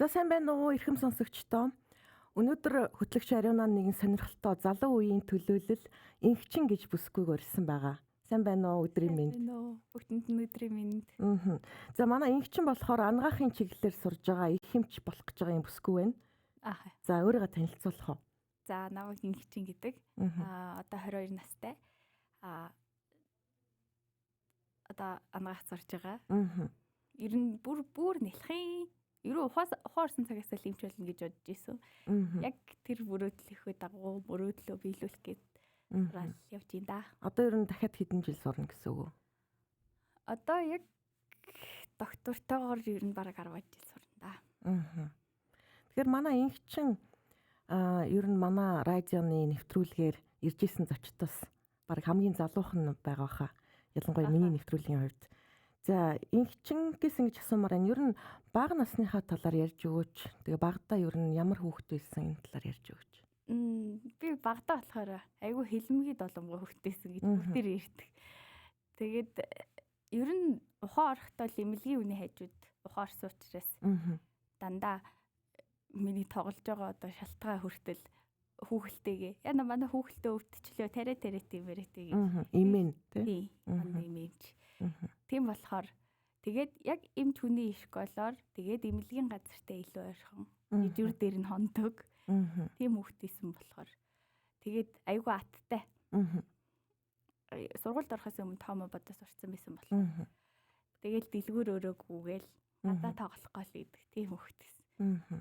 За сайн байна уу эрхэм сонсогчдоо. Өнөөдөр хөтлөгч Ариунаа нэгэн сонирхолтой залуу үеийн төлөөлөл инхчин гэж бүсгүйг өрсөн байгаа. Сайн байна уу өдрийн минь. Байна уу? Бүгдэнд нь өдрийн минь. За манай инхчин болохоор ангаахын чиглэлээр сурж байгаа их хэмч болох гэж байгаа юм бүсгүй байна. За өөрийгөө танилцуулах уу? За намайг инхчин гэдэг. Одоо 22 настай. Одоо ангаах сурж байгаа. Ер нь бүр нэлхийн ерөө ухаарсан цагаас л имч болно гэж бодож исэн. Яг тэр мөрөөдлийнхөө дагуу мөрөөдлөө биелүүлэх гээд явж ин да. Одоо ер нь дахиад хэдэн жил сурна гэсэн үг үү? Одоо яг доктортойгоор ер нь бараг 10 жил сурна да. Тэгэхээр манай инхчин ер нь манай радионы нэвтрүүлгээр ирж исэн зочдоос бараг хамгийн залуухан байгаа хаа. Ялангуяа миний нэвтрүүлгийн хувьд. За инхчингээс ингэж асуумаар байна. Ер нь бага насныхаа талаар ярьж өгөөч. Тэгээ багадаа ер нь ямар хүүхэд байсан энэ талаар ярьж өгөөч. Би багадаа болохоор айгүй хилмигэд боломгоо хүүхдээсэн гэж бүгдээр ярьдаг. Тэгээд ер нь ухаан орохдоо эмнэлгийн үний хажууд ухаан орсон учраас дандаа миний тоглож байгаа одоо шалтгаан хүртэл хүүхэлтэйгээ. Яна манай хүүхэлтэй өвдчлөө тариа тиймэрэтээ гэж. Имэн тий. Имэнч. Тийм болохоор тэгээд яг эмч хүний школоор тэгээд эмнэлгийн газартай илүү ойрхон жүр дээр нь хондог. Тийм хүүхдээсэн болохоор тэгээд айгүй аттай. Сургуульд орохоос өмнө тоомоо бодож сурцсан байсан болохоор тэгээд дэлгүүр өрөөгүйгээл надаа тоглохгүй л идэг тийм хүүхдээсэн.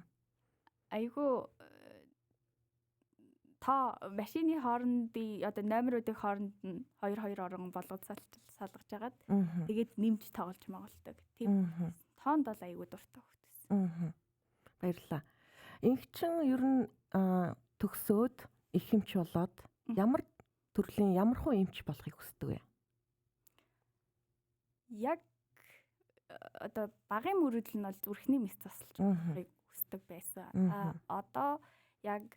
Айгүй та машины хоорондын одоо номеруудын хооронд нь 2 орон болгож салгаж агаад тэгээд нэмж тоглож магалдаг. Тийм. Тоонд бол айгүй дуртай хүүхдээс. Баярлалаа. Инхчин ер нь төгсөөд их эмч болоод ямар төрлийн ямар хуу эмч болохыг хүсдэг вэ? Яг одоо багын мөрөдөл нь бол зүрхний мэс засалж болохыг хүсдэг байсан. Одоо яг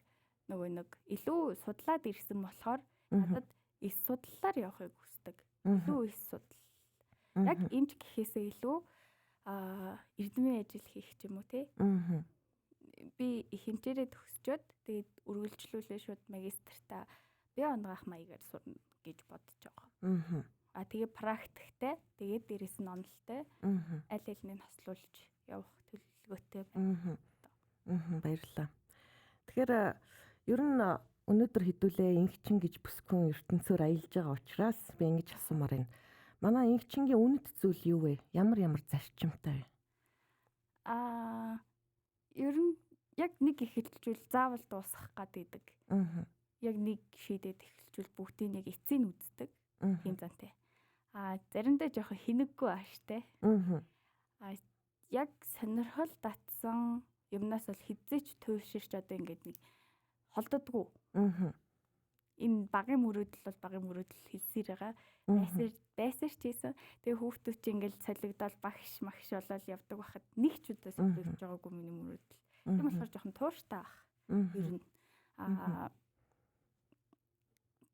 нөгөө нэг илүү судлаад ирсэн болохоор надад их судлалаар явахыг хүсдэг. Илүү их судал. Яг эмч гэхээсээ илүү эрдмийн ажил хийх ч юм уу те. Би их хэмжээрээ төгсчөөд тэгээд үргэлжлүүлээ шууд магистртаа бие оногаах маягаар сурна гэж бодож байгаа. Тэгээ практиктэй, тэгээд дээрэс нь онолтой аль алийг хослуулж явах төлөвлөгөөтэй байна. Баярлалаа. Тэгэхээр ер нь өнөөдөр хэдүүлээ инхчин гэж бүсгүйн ертөнцөөр аялж байгаа учраас би ингэж асуумаар байна. Манай инхчингийн үнэт зүйл юу вэ? Ямар зарчимтай вэ? Ер нь яг нэг эхэлжүүл заавал дуусгах гэдэг. Яг нэг шийдээд эхэлжүүл бүгдийг нэг эцсийг үздэг. Тийм зантай. Заримдаа жоохон хинэггүй ааштай. Яг сонирхол татсан юмнаас бол хизээч туйширч одоо ингээд нэг холддоггүй. Энэ багын мөрөдөл бол багын мөрөдөл хэлсээр байгаа. Байсаар ч хийсэн. Тэгээ хүүхдүүд чинь ингээд солигдоод багш магш болоод явдаг байхад нэг ч удаа солигдож байгаагүй миний мөрөдөл. Тийм болохоор жоохон тууштай баг. Ер нь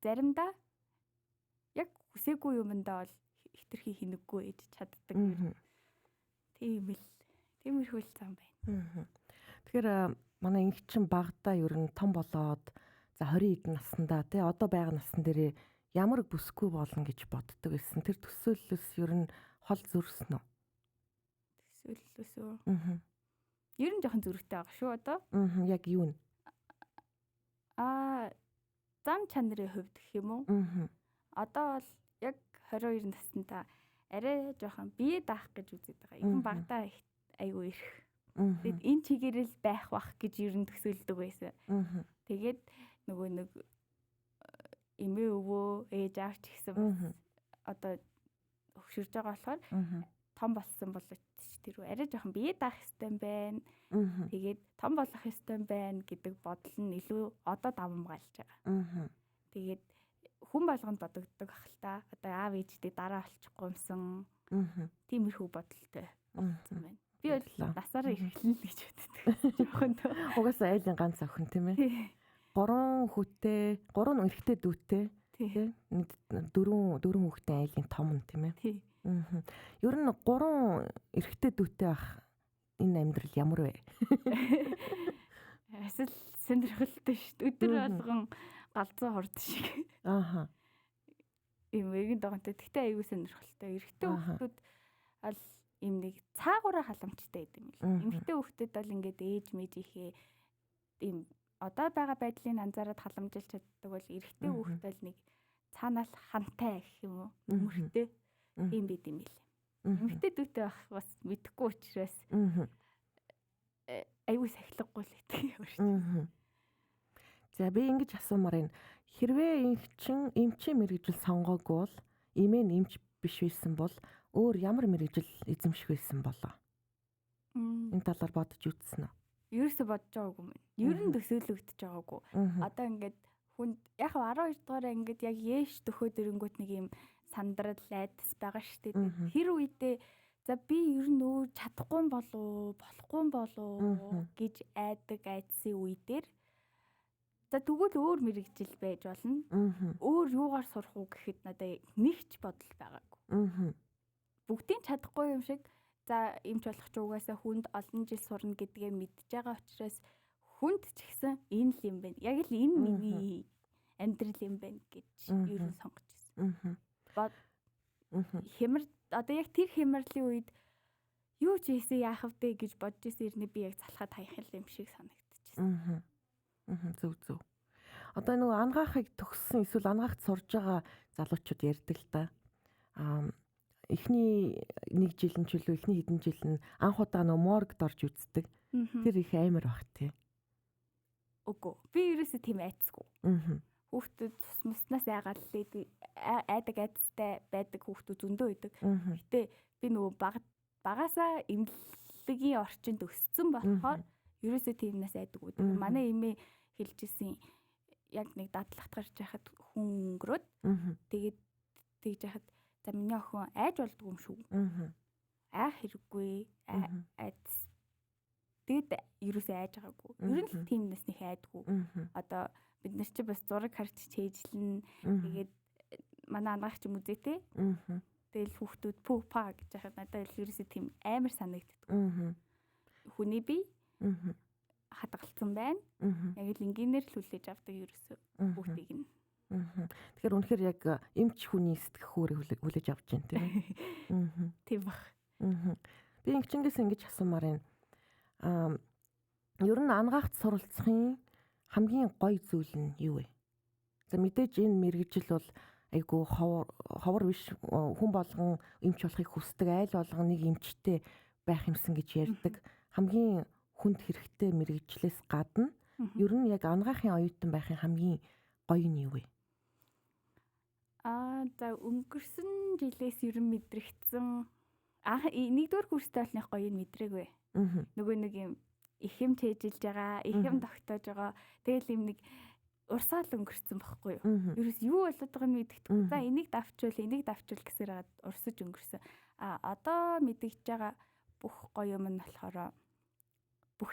заримдаа яг хүсээгүй юмдаа бол хитрхи хинэггүй ээж чаддаг. Тиймэрхүү зам байна. Тэгэхээр манай инхчин багадаа ер нь том болоод за 20 эдэн наснда тий одоо байгаа насн дээрээ ямар бүсгүй болно гэж боддог гэсэн. Тэр төсөөллөөс ер нь хол зүрсэн үү? Төсөөллөөс үү? Ер нь жоохон зүрхтэй байгаа шүү одоо. Яг юу нэ? Зам чанарын хувьд гэх юм уу? Одоо бол яг 22 наснда арай жоохон бие даах гэж үзээд байгаа. Их багадаа айгүй ирэх. Тэгээд энэ чигээрэл байх гэж ер нь төсөөлдөг байсан. Тэгээд нөгөө нэг эмээ өвөө ээж аав ч гэсэн одоо өвшөрж байгаа болохоор том болсон болооч тэр арай жоохон бие даах хэрэгтэй байна. Тэгээд том болох хэрэгтэй байна гэдэг бодол нь илүү одоо давамгаалж байгаа. Тэгээд хүн болгонд бодогддог ахalta. Одоо аав ээжтэй дараа олчихгүй юмсан. Тиймэрхүү бодолтой болсон байна. Би бол насаараа ирэхлэн гэж боддог. Угаасаа айлын ганц охин тийм ээ. 3 эрэгтэй дүүтэй тийм. 4 хүүхдээ айлын том нь тийм ээ. Ер нь 3 эрэгтэй дүүтэй байх энэ амьдрал ямар вэ? Асал сонирхолтой шүү дээ. Өдөр болгон галзуу хорд шиг. Ааха. Ийм эгэн догонтой. Тэгтээ аюу сонирхолтой. Эрэгтэй хүүхдүүд аль ийм нэг цаагаараа халамжтай гэдэг юм л. Эмэгтэй хүүхдүүд бол ингээд ээж мэжийнхээ ийм одоо байгаа байдлыг анзаараад халамжилж чаддаг бол эрэгтэй хүүхд бол нэг цаанаас хантай гэх юм уу? Өмөртэй. Тийм бид юм л. Эмэгтэй дүүтэй байх бас мэдэхгүй учраас аюу сахилгагүй л гэдэг. За би ингэж асуумаар энэ хэрвээ эмчийн мэргэжил сонгоогүй бол эмээ нь эмч биш байсан бол өөр ямар мэргэжил эзэмших байсан болоо? Энэ талаар бодож үзсэн үү? Ерөөсө бодож байгаагүй юм. Ер нь төсөөлөгдөж байгаагүй. Одоо ингээд хүнд яг 12 дугаараа ингээд яг яэш төхөө дэрэнгүүт нэг юм сандрал айдас байгаа шүү дээ. Тэр үедээ за би ер нь өөр чадахгүй болохгүй болов гэж айдсын үе дээр за тэгвэл өөр мэрэгжил байж болно. Өөр юугаар сурах уу гэхэд надад нэгч бодол байгаагүй. Бүгдийн чадахгүй юм шиг за эмч болох ч угаасаа хүнд олон жил сурна гэдгээ мэдж байгаа учраас хүнд ч гэсэн энэ л юм байна. Яг л энэ миний амьдрал юм байна гэж ер нь сонгож ирсэн. Хэмэр одоо яг тэр хэмэрлэлийн үед юу ч ийсэн яах вэ гэж бодож ирсэн ирнэ би яг залхаад хаях юм шиг санагдчихсан. Зөв. Одоо нөгөө ангаахыг төгссөн эсвэл ангаахт сурж байгаа залуучууд ярьдаг л да. Эхний нэг жил нь ч үлээ эхний хэдэн жил нь анх удаа нөгөө моргд орж үздэг. Тэр их амар баг тий. Үгүй. Би ерөөсөө тийм айцгүй. Хүүхдүүд цуснаас айгаад айдаг айцтай байдаг хүүхдүүд зөндөө байдаг. Гэтэ би нөгөө багасаа эмнэлгийн орчинд өссөн болохоор ерөөсөө тиймнээс айдаг үүд. Манай эмээ хэлжсэн яг нэг дадлахт гарч яхад хүн өнгөрөөд тэгээд тэгж яхад за миний охин айж болдгоо юм шүү. Айх хэрэггүй. Айц. Тэгэд ерөөсөө айж байгаагүй. Ер нь тиймнээс нэг айдгүй. Одоо бид нар чи бас зураг харж чэйжлэн тэгээд манай ангаахч юм үзээ те. Тэгэл хүүхдүүд пупа гэж яхад надад ерөөсөө тийм амар санагддаг. Хүний бие хадгалсан байна. Яг л энгийнээр л хүлээж авдаг ерөөсөө хүүхдийг нь. Тэгэхээр үнэхээр яг эмч хүний сэтгэхүүрийг хүлээж авч байна тийм. Тийм баг. Би Чингис ингэж асуумаар байна. Ер нь ангаахт суралцахын хамгийн гоё зүйл нь юу вэ? За мэдээж энэ мэргэжил бол айгу ховор биш хүн болгон эмч болохыг хүсдэг айл болгон нэг эмчтэй байх юмсан гэж ярьдаг. Хамгийн хүнд хэрэгтэй мэргэжлээс гадна ер нь яг ангаахын оюутан байхын хамгийн гоё нь юу вэ? За өнгөрсөн жилээс ер нь мэдрэгдсэн нэгдүгээр курстэй болных гоё нь мэдрээгүй. Нөгөө нэг юм их юм чэйжилж байгаа, их юм тогтоож байгаа. Тэгэл юм нэг урсаал өнгөрсөн байхгүй юу? Ерөөс юу болоод байгааг нь мэддэхгүй. За энийг давчвал гэсээр хагаад урсаж өнгөрсөн. Одоо мэдгэж байгаа бүх гоё юм нь болохоор бүх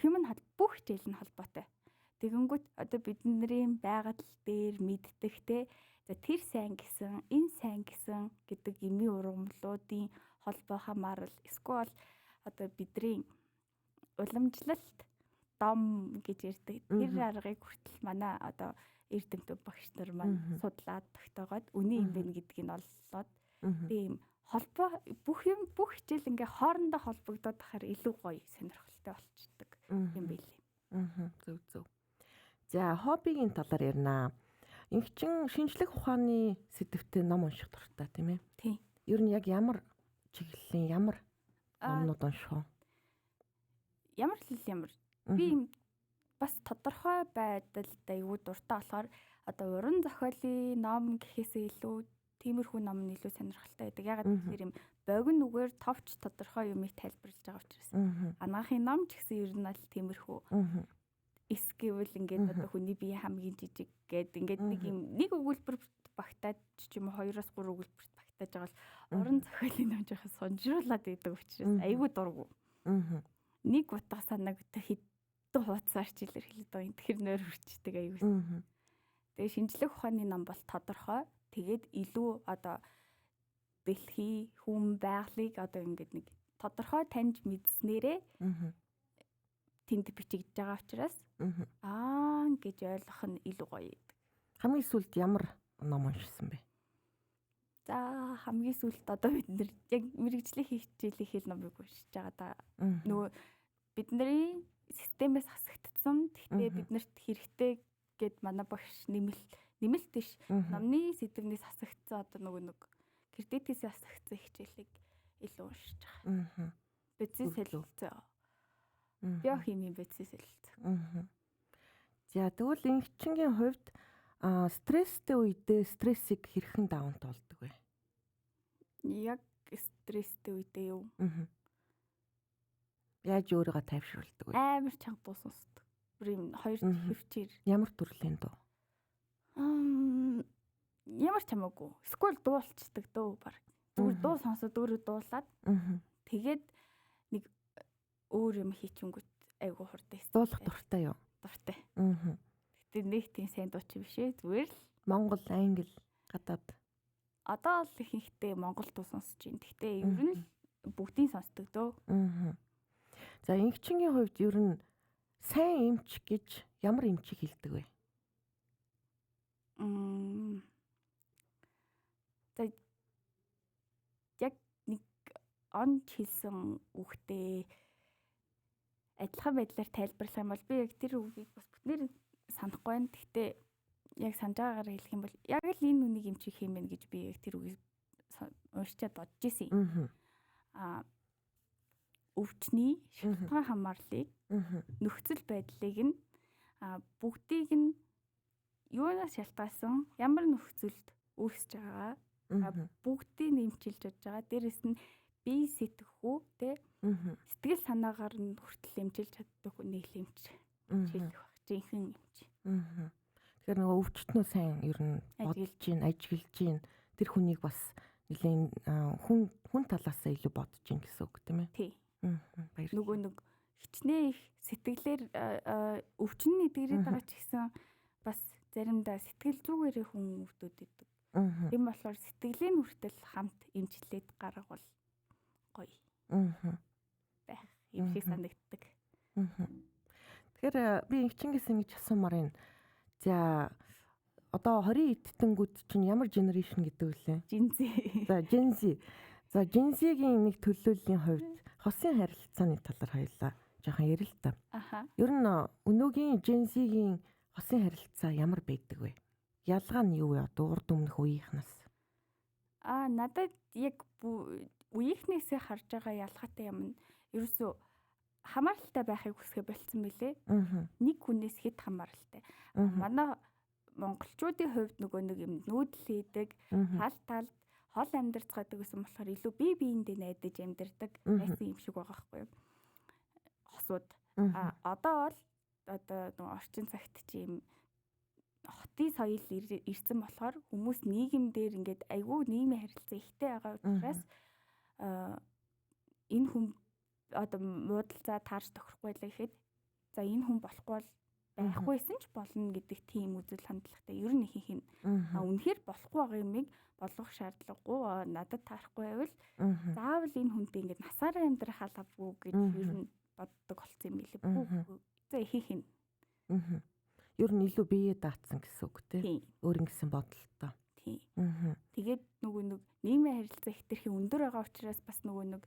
хичээл нь холбоотой. Тэгэнгүүт одоо бидний байгаль дээр мэддэг те. За тэр сайн гэсэн, энэ сайн гэсэн гэдэг эмийн ургамлуудын холбоо хамаарал эсвэл одоо бидний уламжлалт дом гэж ярьдаг. Тэр аргыг хүртэл манай одоо эрдэмтэн багш нар маань судлаад тогтоогоод үний юм байна гэдгийг нь оллоод тийм холбоо бүх хичээл ингээ хоорондоо холбогдоод тахаар илүү гоё сонирхолтой болчихдог юм билээ. Зөв. За хоббигийн талаар ярина. Инхчин шинжлэх ухааны сэдвтэ ном унших дуртай тийм ээ. Тийм. Ер нь яг ямар чиглэлийн ямар номнууд унших вэ? Ямар би бас тодорхой байдалд аюу дуртай болохоор одоо уран зохиолын ном гэхээсээ илүү тиймэрхүү ном нь илүү сонирхолтой байдаг. Ягаад гэхээр юм богино үгээр товч тодорхой юмыг тайлбарлаж байгаа учраас. Анагаахын ном ч гэсэн ер нь аль тиймэрхүү. Эсвэл ингээд одоо хүний бие хамгийн жижиг гэдэг ингээд нэг өгүүлбэр багтаад ч юм уу 2-3 өгүүлбэрт багтааж байгаа бол уран зохиолын ном жоохон сонжруулаад байдаг учраас аюу дургу. Нэг утга санааг хэдэн хуудасаар ч илэрхийлээд байгаа. Тэгэхээр нойр хүрчдэг аюу. Тэгээ шинжлэх ухааны ном бол тодорхой. Тэгээд илүү одоо дэлхий хүн байгалыг одоо ингээд нэг тодорхой таньж мэдснээрээ Мгм. тэнд бичигдэж байгаа учраас Мгм. гэж ойлгох нь илүү гоё. Хамгийн сүүлд ямар ном уншсан бэ? За хамгийн сүүлд одоо бид нэр яг мэрэгжлийн хичээлийнхээ номыг уншиж байгаа да. Нөгөө бидний системээс хасагдсан. Гэхдээ биднэрт хэрэгтэй гэд манай багш нэмэлт биш. Номны сэдвнээс хасагдсан одоо нэг кредитээс хасагдсан хичээлийг илүү уншиж байгаа. Бицээс хэлэлцээ. Биохимийн бицээс хэлэлцээ. За тэгвэл эмэгчингийн хувьд стресстэй үедээ стрессийг хэрхэн даван туулдаг вэ? Яг стресстэй үедээ юу? Яаж өөрийгөө тайвшруулдаг вэ? Амар чанга дуу сонсдог. Бүр юм хоёр төвчээр. Ямар төрлийн дуу? Ямар ч хамаагүй. Скул дуулцдаг дөө баг. Зүгээр дуу сонсоод өөрөө дуулаад. Тэгээд нэг өөр юм хийчихэнгүүт айгу хурдан. Дуулах дуртай юу? Дуртай. Гэтэ нэг тийм сайн дууч биш ээ. Зүгээр л Монгол, англи, гадаад. Одоо л ихэнхдээ монгол дуу сонсож байна. Гэтэ ер нь бүгдийг сонсдог дөө. За эмэгчингийн хувьд ер нь сайн эмч гэж ямар эмчийг хэлдэг вэ? За яг нэг онч хэлсэн үгтэй адилхан байдлаар тайлбарлах юм бол би яг тэр үгийг бас бүтнээр санахгүй байна. Гэхдээ яг санаж байгаагаар хэлэх юм бол яг л энэ үнийг эмчих юм байна гэж би яг тэр үгийг уншичаад бодож ирсэн. Өвчний шалтгаан хамаарлыг нөхцөл байдлыг нь бүгдийг нь юунаас шалтгаалсан ямар нөхцөлд үүсэж байгаа бүгдийг нэмчилж болж байгаа. Дээрэс нь бие сэтгэхүй тэ сэтгэл санаагаар нь хүртэл эмчилж чаддаг нэг л эмч хэлэх баг. Жинхэнэ эмч. Тэгэхээр нөгөө өвчтнөө сайн ер нь бодож гин, ажиглаж гин тэр хүнийг бас нэлийн хүн талаасаа илүү бодож гин гэсэн үг тийм ээ. Тий. Нөгөө нэг хичнээн их сэтгэлээр өвчин эдгэрээд байгаа ч гэсэн бас заримдаа сэтгэл зүгээрээ хүн өвдөд идэг. Тийм болохоор сэтгэлийн хүртэл хамт эмчлээд гаргавал гоё. Байх юм шиг санагддаг. Тэгэхээр би эмчингээс ингэж асуумаар байна. За одоо 20 эдтэнгүүд чинь ямар генерашн гэдэг вүлээ? Gen Z. За Gen Z. За Gen Z-ийн нэг төлөөллийн хувьд хосын харилцааны талаар хоёлаа жоохон ярил л та. Ер нь өнөөгийн Gen Z-ийн хосын харилцаа ямар байдаг вэ? Ялгаа нь юу вэ? Одоо урд өмнөх үеийнхнаас. Надад яг үеийнхнээсээ харж байгаа ялгаатай юм нь ерөөсөө хамааралтай байхыг хүсгэ болцсон мөлий. Нэг хүнээс хэд хамааралтай. Манай монголчуудын хувьд нөгөө нэг юм нүүдэл хийдэг, тал хол амьдарцгаадаг гэсэн болохоор илүү бие биендээ найдаж амьдардаг байсан юм шиг байгаа байхгүй юу? Хосууд. Одоо бол нөгөө орчин цагт чи юм хотын соёл ирсэн болохоор хүмүүс нийгэмдэр ингээд айгүй нийгмийн харилцаа ихтэй байгаа учраас энэ хүн одоо муудалцаа таарч тохирохгүй л гэхэд за энэ хүн болохгүй бол байхгүйсэн ч болно гэдэг тийм үзэл хандлагатай. Ер нь ихэнх нь үнэхээр болохгүй байгаа юмыг болгох шаардлагагүй надад таарахгүй байвал заавал энэ хүнтэй ингээд насаараа амьдрах албагүй гэж ер нь боддог болсон юм билээ. За ихэнх нь. Ер нь илүү биеэ даатсан гэсэн үг тийм. Өөр ингэсэн бодолтой. Тийм. Тэгээд нөгөө нэг нийгмийн харилцаа хэтэрхий өндөр байгаа учраас бас нөгөө нэг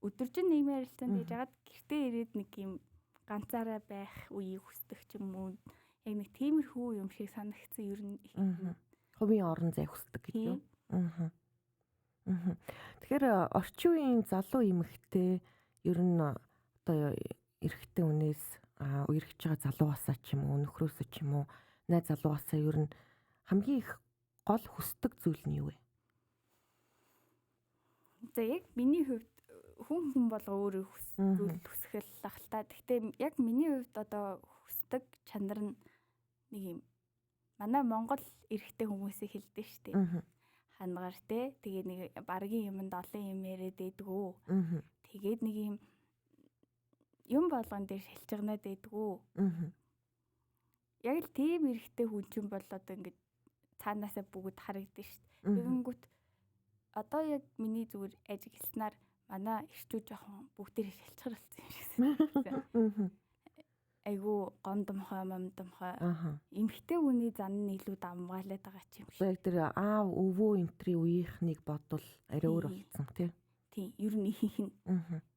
өдөржин нийгмийн харилцаанд хийж агаад гэртээ ирээд нэг юм ганцаараа байх үеийг хүсдэг ч юм уу. Яг нэг тиймэрхүү юм шиг санагдсан ер нь хувийн орон зай хүсдэг гэж юу? Тэгэхээр орчин үеийн залуу эмэгтэй ер нь одоо эрэгтэй хүнээс үерхэж байгаа залуугасаа ч юм уу, нөхрөөсөө ч юм уу, найз залуугасаа ер нь хамгийн их гол хүсдэг зүйл нь юу вэ? За яг миний хувьд хүн болго өөрөө зүйл хүсгэл ахaltaа. Гэхдээ яг миний хувьд одоо хүсдэг чанар нь нэг юм. Манай Монгол эрэгтэй хүмүүсийг хэлдэг шүү дээ. Хангаар те. Тэгээ нэг баргийн юмд олон юм яриад байдгүү. Тэгээд нэг юм болгон дээр шилжигнаад байдгүү. Яг л тийм эрэгтэй хүн чинь бол одоо ингээд цаанаасаа бүгд харагдаж шүү дээ. Тэгэнгүүт одоо яг миний зүгээр ажигласнаар манай эрчүүд жоохон бүгдээрээ шалчгаар болсон юм шиг. Айгу гомдомхой момдомхой. Эмхтэй хүний зан нь илүү давмгаалаад байгаа ч юм шиг. Яг тэр аав өвөө энтрийн үеийнхнийг бодвол арай өөр болсон тий. Тийм, ер нь ихэнх нь.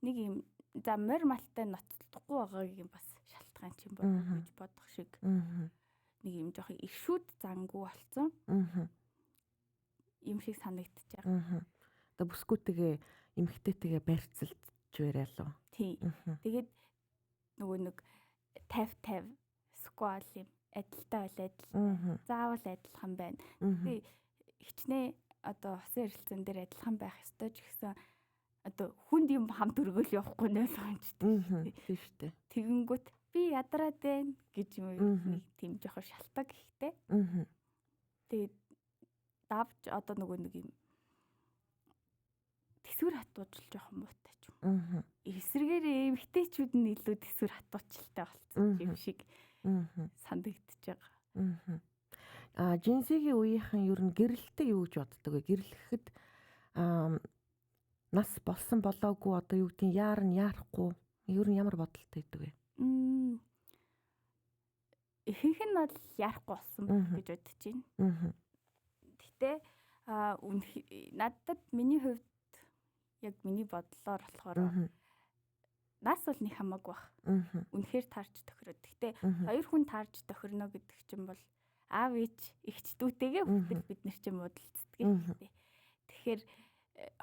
Нэг юм за морь малтай ноцтохгүй байгаагийн бас шалтгаан ч юм болов гэж бодох шиг. Нэг юм жоохон иршүүд зангуу болсон. Юм шиг санагдчих жаа. Одоо бүсгүйтэйгээ эмхтэйтэйгээ барьцалж байраа лу. Тийм. Тэгээд нөгөө нэг 50 сквал юм адилтай адилтай. Заавал адилхан байна. Тэгээ хичнээн одоо хосын харилцаан дээр адилхан байх ёстой ч гэсэн одоо хүнд юм хамт өргөөл явахгүй нэ сончтой. Тийм шүү дээ. Тэгэнгүүт би ядраад байна гэж юм нэг тийм жоохон шалтгаан ихтэй. Тэгээд давж одоо нөгөө нэг юм тэсвэр хатуужл жоохон муутай ч юм. Эсвэргээр эмгтээчүүд нь илүү тэсвэр хатуучилтай болсон юм шиг санагдчихж байгаа. Жинсигийн үеийнхэн ер нь гэрэлтэй юу гэж боддог вэ? Гэрлэхэд нас болсон болоогүй одоо юу гэдгийг яарахгүй ер нь ямар бодолтой байдаг вэ? Ихэнх нь бол яарахгүй болсон гэж бодож байна. Гэтэ надад миний хувьд яг миний бодлоор болохоор нас бол нэг хамаагүй баг. Үнэхээр таарч тохироод. Гэтэ хоёр хүн таарч тохирно гэдэг чинь бол аав ээж эгчдүүтэйгээ хүртэл бид нар чинь муудалцдаг юм тий. Тэгэхээр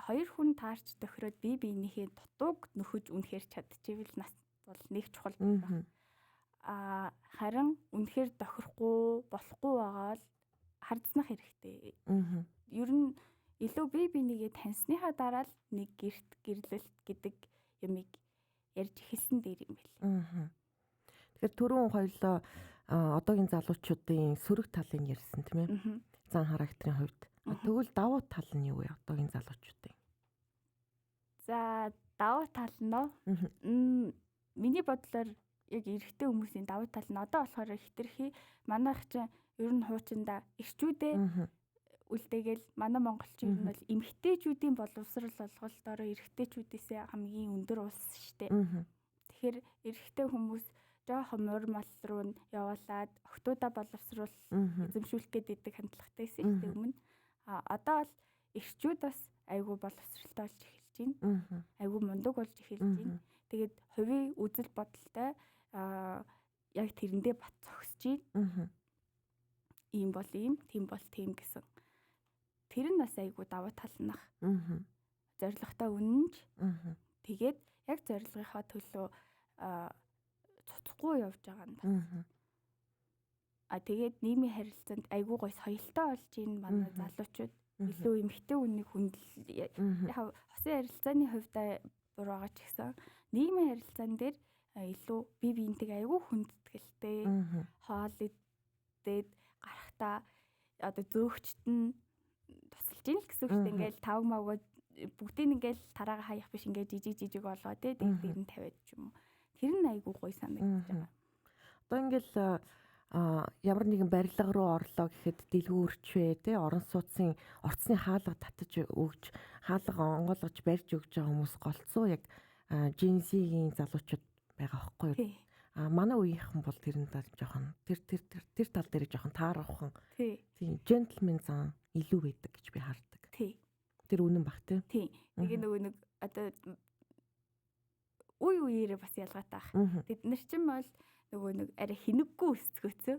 хоёр хүн таарч тохироод бие биенийхээ дутууг нөхөж үнэхээр чадчихвэл нас бол нэг чухал байна. Харин үнэхээр тохирохгүй болохгүй байгаа л хардснах хэрэгтэй. Ер нь илүү бие бинийгээ таньсныхаа дараа л нэг гэрлэлт гэдэг юмыг ярьж эхэлсэн дээр юм байл. Тэгэхээр түрүүн хоёлоо одоогийн залуучуудын сөрөг талын ярьсан тийм ээ. Зан характерын хувьд. Тэгвэл давуу тал нь юу вэ одоогийн залуучуудын? За давуу тал нь миний бодлоор яг эрэгтэй хүмүүсийн давуу тал нь одоо болохоор хитрхи манайх чинь ер нь хуучиндаа эрчүүдээ үлдээгээл манай монголчин ер нь бол эмэгтэйчүүдийн боловсрол олголтоор эрэгтэйчүүдээс хамгийн өндөр улс шүү дээ. Тэгэхээр эрэгтэй хүмүүс жоохон мурмал руу явуулаад октоудаа боловсруул эзэмшүүлэх гэдэг хандлагатай байсан шүү дээ өмнө. Одоо л эрчүүд бас айгүй боловсралтай болж эхэлж байна. Айгүй мундаг болж эхэлж байна. Тэгээд хувийн үзэл бодолтой яг тэрэндээ бат зогсож байна. Ийм бол ийм, тийм бол тийм гэсэн. Тэр нь бас айгүй давуу тал нах. Зорилготой үнэнж. Тэгээд яг зорилгынхаа төлөө цуцхгүй явж байгаа юм байна. Тэгээд нийгмийн харилцаанд айгүй гой соёлтой болж ийн манай залуучууд илүү эмэгтэй үнийг хүндэл яг хосын харилцааны хувьд буруу байгаа ч гэсэн нийгмийн харилцаан дээр илүү бие биентэйг айгүй хүндэтгэлтэй хоол идээд гарахтаа одоо зөөгчт нь тусалж ийн л гэсэн үг шүү дээ. Ингээл тав мавгад бүгдийг ингээл тараага хаях биш ингээд жижиг болоо те дээр нь тавиад ч юм уу. Тэр нь айгүй гоё санагдаж байгаа. Одоо ингээл ямар нэгэн барилга руу орлоо гэхэд дэлгүүрчвэ те орон сууцын орцны хаалга татаж өгж хаалга онгойлгож барьж өгж байгаа хүмүүс голцоо яг жинсигийн залуучууд байгаа байхгүй юу? Манай үеийнхэн бол тэрэн тал жоохон тэр тал дээр жоохон таараххан. Тийм джентльмен зан илүү байдаг гэж би хардаг. Тэр үнэн баг тийм. Тэгээ нөгөө нэг одоо үеэрээ бас ялгаатай ах. Тэд нар ч юм бол нөгөө нэг арай хинэггүй өсцгөөцөө.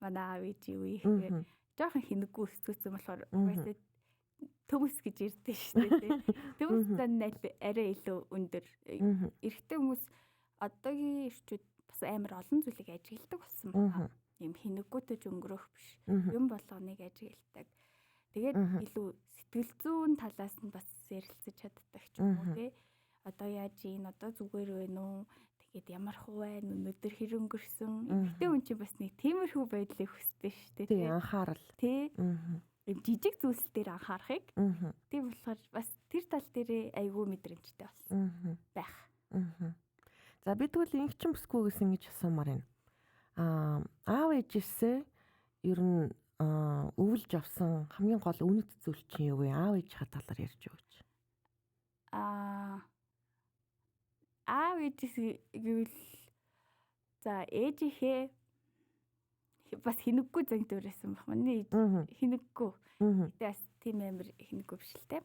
Манай аав ээжийн үеийнхээ жоохон хинэггүй өсцгөөцөө болохоор угаасаа төмөс гэж ирдэ шүү дээ. Төмөс зан арай илүү өндөр. Эрэгтэй хүмүүс одоогийн эрчүүд бас амар олон зүйлийг ажигладаг болсон байна. Юм хинэггүйтэй өнгөрөх биш. Юм болгоныг ажигладаг. Тэгээд илүү сэтгэл зүйн талаас нь бас ярилцаж чаддаг ч юм уу тий. Одоо яаж ийн одоо зүгээр байна уу? Тэгээд ямар хуу байна? Өнөөдөр хэр өнгөрсөн? Эмэгтэй хүн чинь бас нэг тиймэрхүү байдлыг хүсдэг шүү дээ тий. Анхаарал. Тий. Юм жижиг зүйлс дээр анхаарахыг. Тийм болохоор бас тэр тал дээр айгүй мэдрэмжтэй болсон байх. За би тэгвэл ингэчин бүсгүйгээс ингэж асуумаар байна. Аав ээжээсээ ер нь өвлж авсан хамгийн гол үнэт зүйл чинь юу вэ? Аав ээжийнхээ талаар ярьж өгөөч. аав ээжээс гэвэл за ээжийнхээ бас хинэггүй занг дүүрсэн баг. Миний хинэггүй. Гэтэ бас тийм амар хинэггүй биш л те.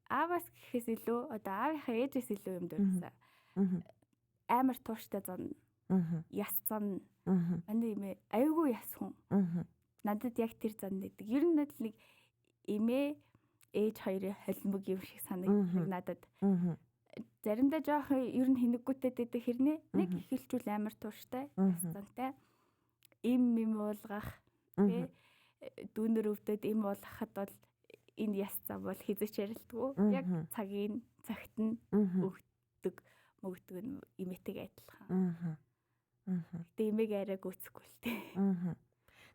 Ааваас гэхээс илүү одоо аавынхаа ээжээс илүү юм дүүрсэн. Амар тууштай зан. Яс зан. Манай имээ аюулгүй яс хүн. Надад яг тэр зан нэдэг. Ер нь л нэг имээ ээж хоёрын холимог юм шиг санагддаг надад. Заримдаа жоох ер нь хинэггүйтэй дэдэг хэрнээ нэг ихэлжүүл амар тууштай зантай им уулгах тий дүүнэр өвдөд им уулгахад бол энэ яс зам бол хизэж ярилдгүү яг цагийн цагт нь өгдөг мөгдөг нь имээтэй адилхан. Гэтэ имийг арай гүцэхгүй л тий.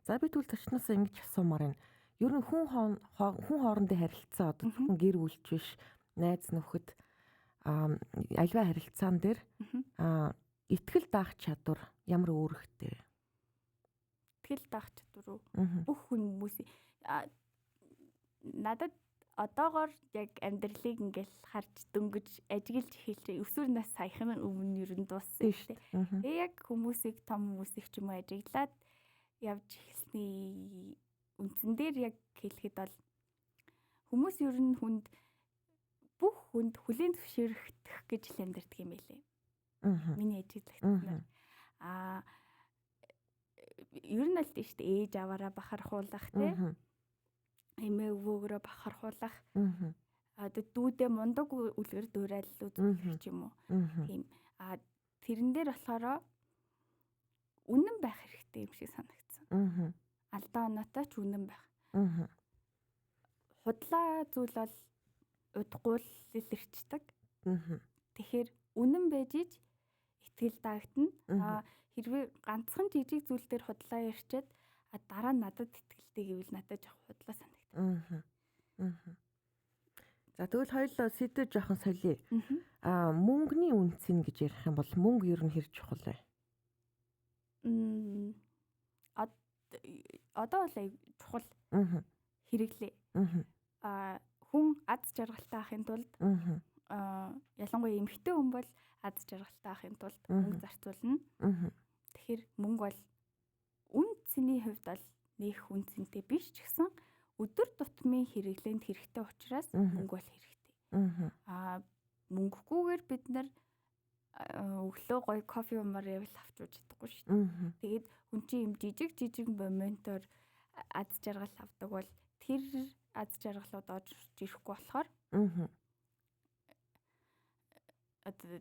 За би тэгвэл зочноос ингэж асуумаар байна. Ер нь хүн хоорондын харилцаа одоо зөвхөн гэр бүлч биш найз нөхөд альва харилцаан дээр итгэл даах чадвар ямар өөрөгтэй вэ? Итгэл даах чадвар уу? Бүх хүмүүс надад одоогоор яг амьдралыг ингээл харж дөнгөж ажиглаж эхэлж өсвөр нас саяхан өмнө ер нь дууссан шүү дээ. Тэгээ яг хүмүүсийг том хүмүүсийг ч юм уу ажиглаад явж эхэлсний үндсэн дээр яг хэлэхэд бол хүмүүс ер нь бүх хүнд хүлээн зөвшөөрөх гэж л амьдэрдэг юм байлээ. Миний ажиглагчнаар ер нь л тийм шүү дээ. Ээж аваараа бахархуулах тийм эмээ өвөөгөрөө бахархуулах одоо дүүдээ мундаг үлгэр дуурайл үзүүлэх ч юм уу. Тийм тэрэн дээр болохоор үнэн байх хэрэгтэй юм шиг санагдсан. Алдаа оноотой ч үнэн байх. Худлаа зүйл бол удахгүй л илэрчдэг. Тэгэхээр үнэн байж ич итгэл даагдана. Хэрвээ ганцхан жижиг зүйл дээр худлаа ярьчаад дараа нь надад итгэлтэй гэвэл надад жоох худлаа санагдав. За тэгвэл хоёулаа сэдвээ жоохон солиё. Мөнгөний үнцэн гэж ярих юм бол мөнгө ер нь хэр чухал вэ? Одоо бол чухал хэрэглээ. Хүн аз жаргалтай авахын тулд ялангуяа эмэгтэй хүн бол аз жаргалтай авахын тулд мөнгө зарцуулна. Тэгэхээр мөнгө бол үн цэний хувьд бол нэх үн цэнтэй биш ч гэсэн өдөр тутмын хэрэглээнд хэрэгтэй учраас мөнгө бол хэрэгтэй. Мөнгөгүйгээр бид нар өглөө гоё кофе умаар явал авч ууж чадахгүй шүү дээ. Тэгээд хүн чинь юм жижиг моментоор аз жаргал авдаг бол тэр аз жаргалууд орж ирэхгүй болохоор одоо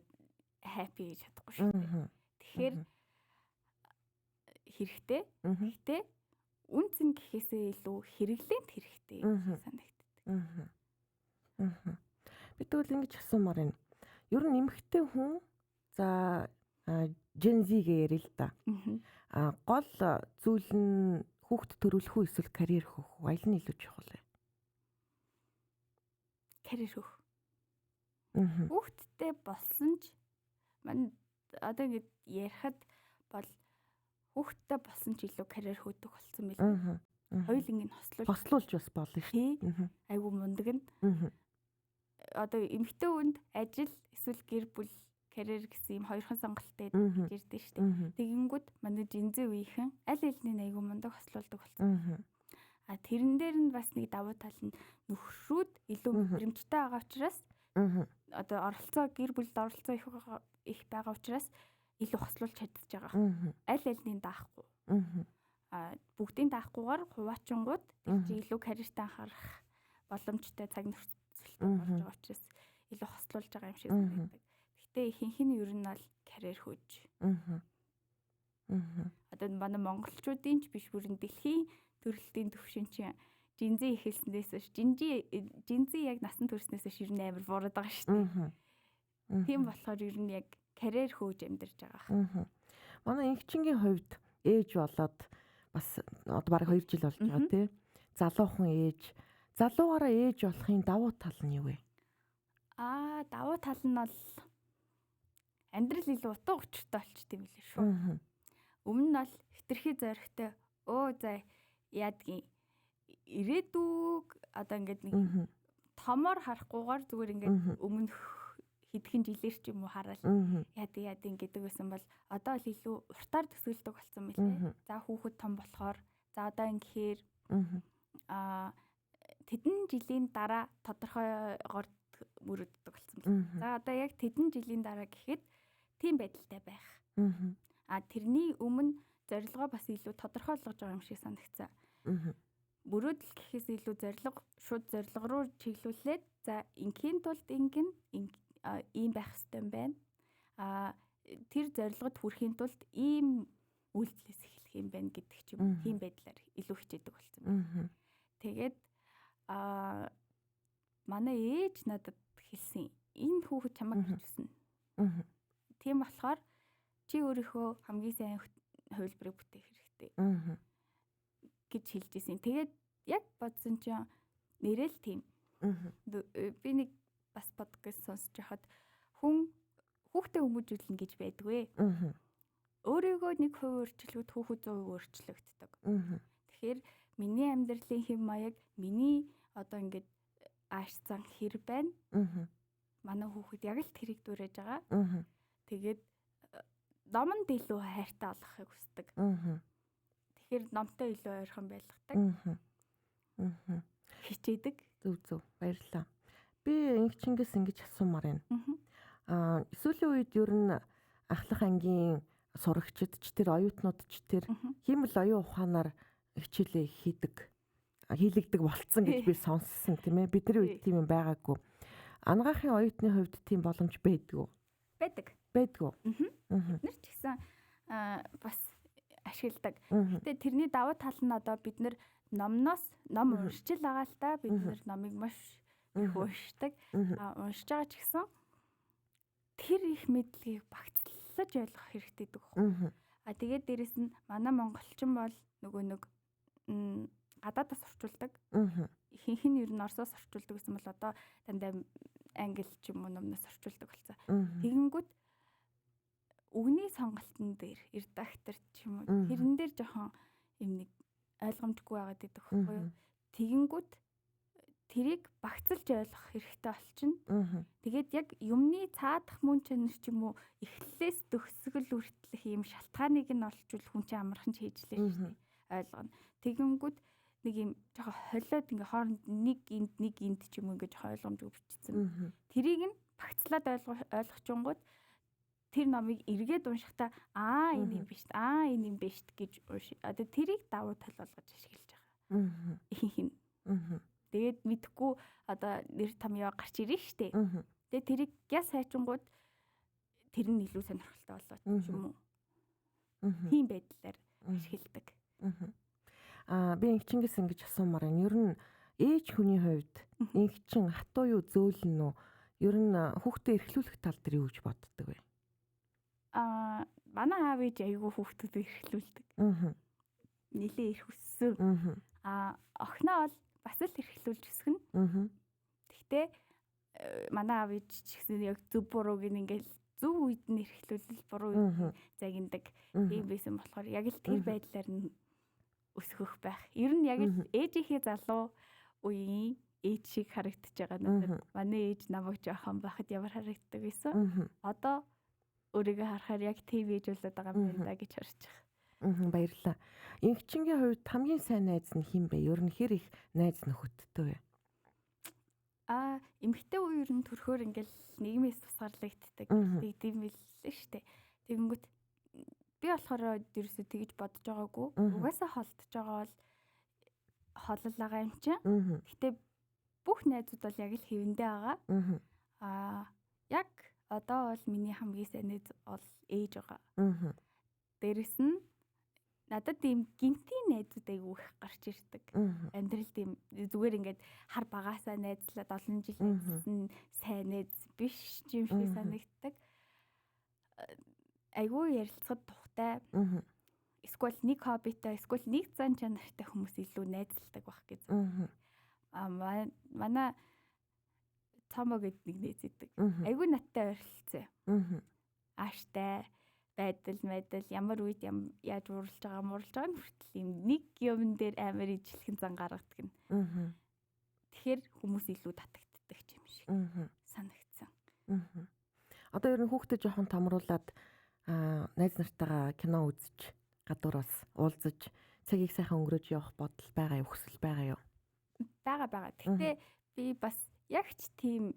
happy гэж чадахгүй шүү дээ. Тэгэхээр хэрэгтэй. Гэхдээ үнцэн гэхээсээ илүү хэрэглээнд хэрэгтэй санагддаг. Бид тэгвэл ингэж асуумаар байна. Ер нь эмэгтэй хүн за Gen Z гээр л да. Гол зүйл нь хүүхд төрүүлэх үү эсвэл карьер хөөх үү? Аль нь илүү чухал вэ? Карьер хөөх. Хүүхдтэй болсон ч мань одоо ингэ ярихад бол хүүхдтэй болсон ч илүү карьер хөөдөг болсон байлээ. Хоёуланг нь хослуулж бас болно шүү дээ. Айгу мундаг нь. Одоо эмэгтэй хүнд ажил эсвэл гэр бүл карьер гэсэн юм хоёрхан сонголттой гэж ярьдээ шүү дээ. Тэгэнгүүт манай жинзээ үеийнхэн аль алины айгу мундаг хослуулдаг болсон. Тэрэн дээр нь бас нэг давуу тал нь нөхрүүд илүү мэдрэмжтэй байгаа учраас одоо гэр бүлд оролцоо их байгаа учраас илүү хослуулж чадчих байгаа. Аль алины даахгүй. Бүгдийн даахгүйгээр хуваачингууд тэр чинь илүү карьерт анхаарах боломжтой цаг нөхцөлтэй болж байгаа учраас илүү хослуулж байгаа юм шиг санагддаг. Гэхдээ ихэнх нь ер нь бол карьер хөөж. Одоо манай монголчуудын ч биш бүрэн дэлхийн төрөлтийн төвшин чинь жинзээ ихэлснээс биш жинзээ яг насан турснаас биш ер нь амар буураад байгаа шүү дээ. Тийм болохоор ер нь яг карьер хөөж амьдарч байгаа. Манай инхчингийн хувьд ээж болоод бас одоо бараг 2 жил болж байгаа тий. Залуухан ээж. Залуугаараа ээж болохын давуу тал нь юу вэ? Давуу тал нь бол амьдрал илүү утга учиртай болчтой юм лээ шүү. Өмнө нь бол хитрхи зоригтой за яадгийн ирээдүг одоо ингээд нэг томоор харахгүйгээр зүгээр ингээд өмнөх хэдхэн жилээр ч юм уу хараад яад ингээд байсан бол одоо л илүү уртаар төсөөлдөг болсон мэлээ. За хүүхэд том болохоор за одоо ингэхээр тэдэн жилийн дараа тодорхойгоор мөрөддөг болсон байна. За одоо яг тэдэн жилийн дараа гэхэд тийм байдалтай байх. Тэрний өмнө зорилгоо бас илүү тодорхойлгож байгаа юм шиг санагдсан. Мөрөөдөл гэхээс илүү шууд зорилго руу чиглүүлээд за ингийн тулд ийм байх хэрэгтэй юм байна. Тэр зорилгод хүрэхийн тулд ийм үйлдэлээс эхлэх юм байна гэдэг ч юм уу. Тийм байдлаар илүү хичээдэг болсон байна. Тэгээд манай ээж надад хэлсэн. Энэ хүүхэд чамайг хичүүлсэн. Тийм болохоор чи өөрийнхөө хамгийн сайн хувилбарыг бүтээх хэрэгтэй гэж хэлж ирсэн. Тэгээд яг бодсон чинь нэрэл тийм. Би нэг бас подкаст сонсож байхад хүүхдээ хүмүүжүүлнэ гэж байдгүй. Өөрийгөө 1% өөрчлөхөд хүүхэд 100% өөрчлөгддөг. Тэгэхээр миний амьдралын хэм маяг миний одоо ингээд аашсан хэр байна. Манай хүүхэд яг л тэрийг дүүрэж байгаа. Тэгээд номонд илүү хайртай болохыг хүсдэг. Тэгэхээр номтой илүү ойрхон байлгадаг. Хичээдэг. Зөв баярлалаа. Би Чингис ингэж асуумаар байна. Сүүлийн үед ер нь ахлах ангийн сурагчид ч тэр оюутнууд ч тэр хиймэл оюун ухаанаар хичээлээ хийлэгдэг болцсон гэж би сонссон тийм ээ. Бидний үед тийм юм байгаагүй. Анагаахын оюутны хувьд тийм боломж байдгүй. Байдаг. Бид ч гэсэн бас ашигладаг. Гэтэ тэрний давуу тал нь одоо бид ном уншиж байгаа л да. Бид номыг маш их уншдаг. Уншиж байгаа ч гэсэн тэр их мэдлэгийг багцлаж ойлгох хэрэгтэй гэдэг. Тэгээд дээрэс нь манай монголчин бол нөгөө нэг гадаадаас орчуулдаг. Ихэнх нь ер нь орсоос орчуулдаг гэсэн бол одоо дандаа англи ч юм уу номноос орчуулдаг болсон. Тэгэнгүүт үгний сонголтын дээр редактор ч юм уу тэрэн дээр жоохон юм нэг ойлгомжгүй байгаад байдаг байхгүй юу. Тэгэнгүүт тэрийг багцлж ойлгох хэрэгтэй болчихно. Тэгээд яг юмны цаадах мөн чанар ч юм уу эхлэлээс төгсгөл хүртэлх юм шалтгааныг нь олчвол хүн чинь амархан ч хийжлээ шүү дээ. Ойлгоно. Тэгэнгүүт нэг юм жоохон холиод ингээ хооронд нэг энд ч юм уу ингээ жоохон ойлгомжгүй бичсэн. Тэрийг нь багцлаад ойлгочонгууд тэр номыг эргээд уншихдаа энэ юм биш энэ юм биш гэж уншиж. Одоо тэрийг давуу тал болгож ашиглаж байгаа. Ихэнх нь. Тэгээд мэдхгүй одоо нэр томьёо гарч ирнэ штэ. Тэгээд тэрийг яс хайчингууд тэр нь илүү сонирхолтой болоод ч юм уу. Тийм байдлаар ашигладаг. Би Чингис ингэж асуумаар байна. Ер нь ээж хүний хувьд инхчин хатуу юу зөөлнө үү? Ер нь хүүхдээ эрхлүүлэх тал дээр юу гэж боддог вэ? Манай аав ээж айгүй хүүхдүүд эрхлүүлдэг. Нилээ эрх өссөн. Охиноо бол бас л эрхлүүлж өсгөнө. Гэхдээ манай аав ээж ч гэсэн яг зөв бурууг ингээл зөв үед нь эрхлүүлэл буруу үед загиндаг. Тийм байсан болохоор яг л тэр байдлаар нь өсгөх байх. Ер нь яг л ээжийнхээ залуу үеийн ээж шиг харагдаж байгаа надад. Манай ээж намайг жоохон байхад ямар харагддаг байсан. Одоо өөрийгөө харахаар яг ТV ээжүүлээд байгаа юм байна да гэж харж байгаа. Баярлалаа. Инхчингийн хувьд хамгийн сайн найз нь хэн бэ? Ер нь хэр их найз нөхөдтэй вэ? Эмэгтэй үе ер нь төрхөөр ингээл нийгмээс тусгаарлагддаг. Тийм л шүү дээ. Тэгэнгүүт би болохоор ерөөсөө тэгж бодож байгаагүй. Угаасаа холдож байгаа бол холол байгаа юм чинь. Гэтэ бүх найзууд бол яг л хэвэндээ байгаа. Яг одоо бол миний хамгийн сайн найз бол ээж байгаа. Дээрэс нь надад тийм гинтийн найзууд айгүй их гарч ирдэг. Амьдрал тийм зүгээр ингээд хар багаасаа найзлаад олон жил найзсан сайн найз биш юм шиг санагддаг. Айгүй ярилцахад тухтай. Эсвэл нэг хоббитой, эсвэл нэг зан чанартай хүмүүс илүү найзалдаг байх гэж. Манай Цомоо гэдэг нэг найз идэг. Айгүй надтай ойрлцсон. Ааштай байдал ямар үед яаж муурлж байгаа нь хүртэл юм нэг юм дээр амар ижилхэн зан гаргадаг нь. Тэгэхээр хүмүүс илүү татагддаг. санагдсан. Одоо ер нь хүүхдэд жоохон томруулаад найз нартайгаа кино үзэж, гадуураас уулзаж, цагийг сайхан өнгөрөөж явах бодол байгаа юу, хүсэл байгаа юу? Бага. Гэхдээ би бас яг ч тийм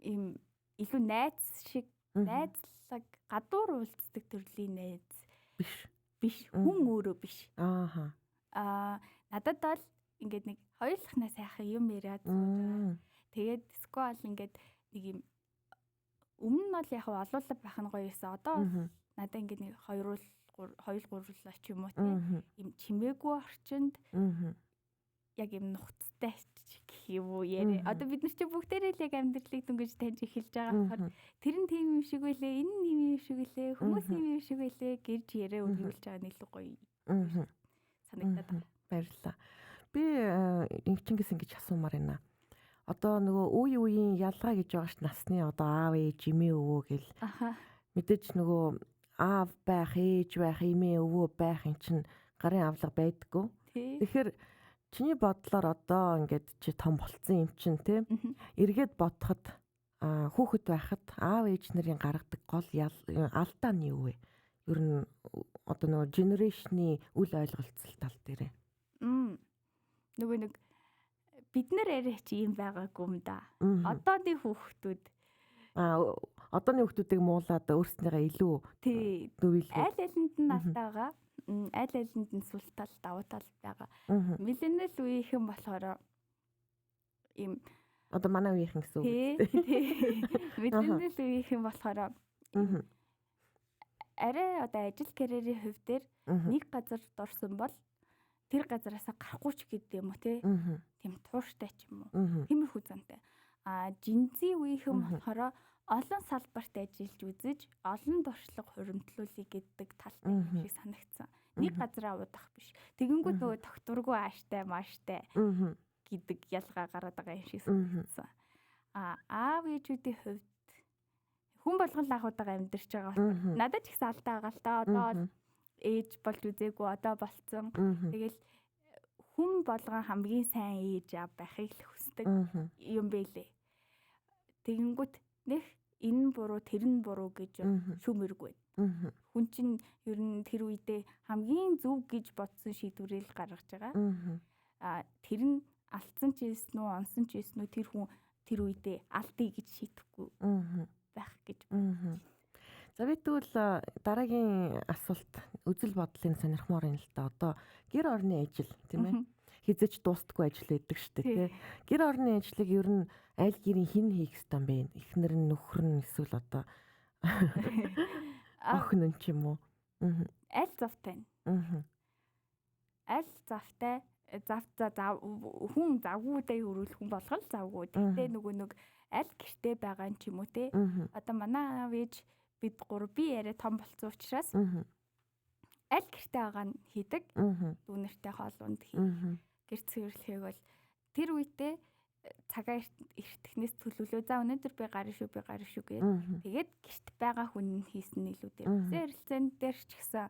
ийм илүү найз шиг найзлаг гадуур уулздаг төрлийн найз биш. Хүн өөрөө биш. Надад бол ингээд нэг хоёулахнаа сайхан юм яриад сууж. Тэгээд сквал ингээд нэг юм өмнө нь бол яг олуулаа байх нь гоё юмсан. Одоо надад ингээд нэг 2-3 ч юм уу тийм юм чимээгүй орчинд яг юм нухацтай гэх юм уу яри. Одоо бид нар чи бүгдээрээ л яг амьдралыг дөнгөж таньж эхэлж байгаа болохоор тэр нь тийм юм шиг байлээ, энэ нь юм шиг байлээ, хүмүүс юм шиг байлээ гэж яриа өргөөлж байгаа нь илүү гоё санагдаад байна. Баярлалаа. Би ингэчингээс ингэж асуумаар байна. Одоо нөгөө үеийн ялгаа гэж байгаа ш насны одоо аав ээж эмээ өвөө гэл. Мэдээж нөгөө аав байх, ээж байх, эмээ өвөө байх эн чин гарын авлага байдаггүй. Тэгэхээр чиний бодлоор одоо ингээд чи том болцсон юм чин тийм эргээд бодоход хүүхэд байхад аав ээж нарын гаргадаг гол алдаа нь юу вэ? Ер нь одоо нөгөө генерашны үл ойлголцол тал дээр. Нөгөө нэг бид нар арай чи юм байгаагүй юм да. Одооны хүүхдүүд одооны хүүхдүүдийг муулаад өөрснийгаа илүү дөвилгөө. Аль алинд нь алдаа байгаа. Аль алинд нь сүл тал давуу тал байгаа. Миллениал үеийнхэн болохоор им одоо манай үеийнхэн гэсэн үг. Миллениал үеийнхэн болохоор арай одоо ажил карьерийн хувь дээр нэг газар дорсон бол тэр газараас гарахгүй ч гэдэг юм уу тийм тууштай ч юм уу. Тиймэрхүү зантай. Жинзи үеийнхэн болохоор олон салбарт ажиллаж үзэж олон туршлага хуримтлуулъя гэдэг талтай юм шиг санагдсан. Нэг газараа удах биш. Тэгэнгүүт нөгөө тогтворгүй ааштай мааштай гэдэг ялгаа гараад байгаа юм шиг санагдсан. Аав ээжүүдийн хувьд хүн болгон лахуудаага амьдарч байгаа бол надад ч ихсэн алдаа байгаа л та. Одоо ээж болж үзээгүй одоо болцсон. Тэгэл хүн болгон хамгийн сайн ээж аав байхыг л хүсдэг юм бэлээ. Тэгэнгүүт нэх энэ буруу тэр нь буруу гэж шүүмэргүй. Хүн чинь ер нь тэр үедээ хамгийн зөв гэж бодсон шийдвэрийг гаргаж байгаа. Тэр нь алдсан ч ийсэн үү, онсон ч ийсэн үү тэр хүн тэр үедээ алдъя гэж шийдэхгүй байх гэж. За би тэгвэл дараагийн асуулт үзэл бодлын сонирхмоор юм л да. Одоо гэр орны ажил тийм ээ. Хизэж дуустдаггүй ажил байдаг шүү дээ тий. Гэр орны ажлыг ер нь аль гэрийн хэн хийх ёстой юм бэ? Эхнэр нь, нөхөр нь эсвэл одоо охин нь ч юм уу. Аль завтай. Аль завтай хүн завгуудаа өрөөлөх хүн болгол завгүй. Тэгтээ нөгөө нэг аль гэртээ байгаа юм ч юм уу те. Одоо манай аав ээж бид гур би яриа том болсон учраас аль гэртээ байгаа нь хийдэг. Дүүнэртэй хоолунд хийх. Гэр цэвэрлэхийг бол тэр үедээ цагаа эртгэхнээс төлөвлөө. За өнөөдөр би гарна шүү гэж. Тэгээд гэрт байгаа хүн хийсэн нь илүү дээр. Ярилцсан дээр ч гэсэн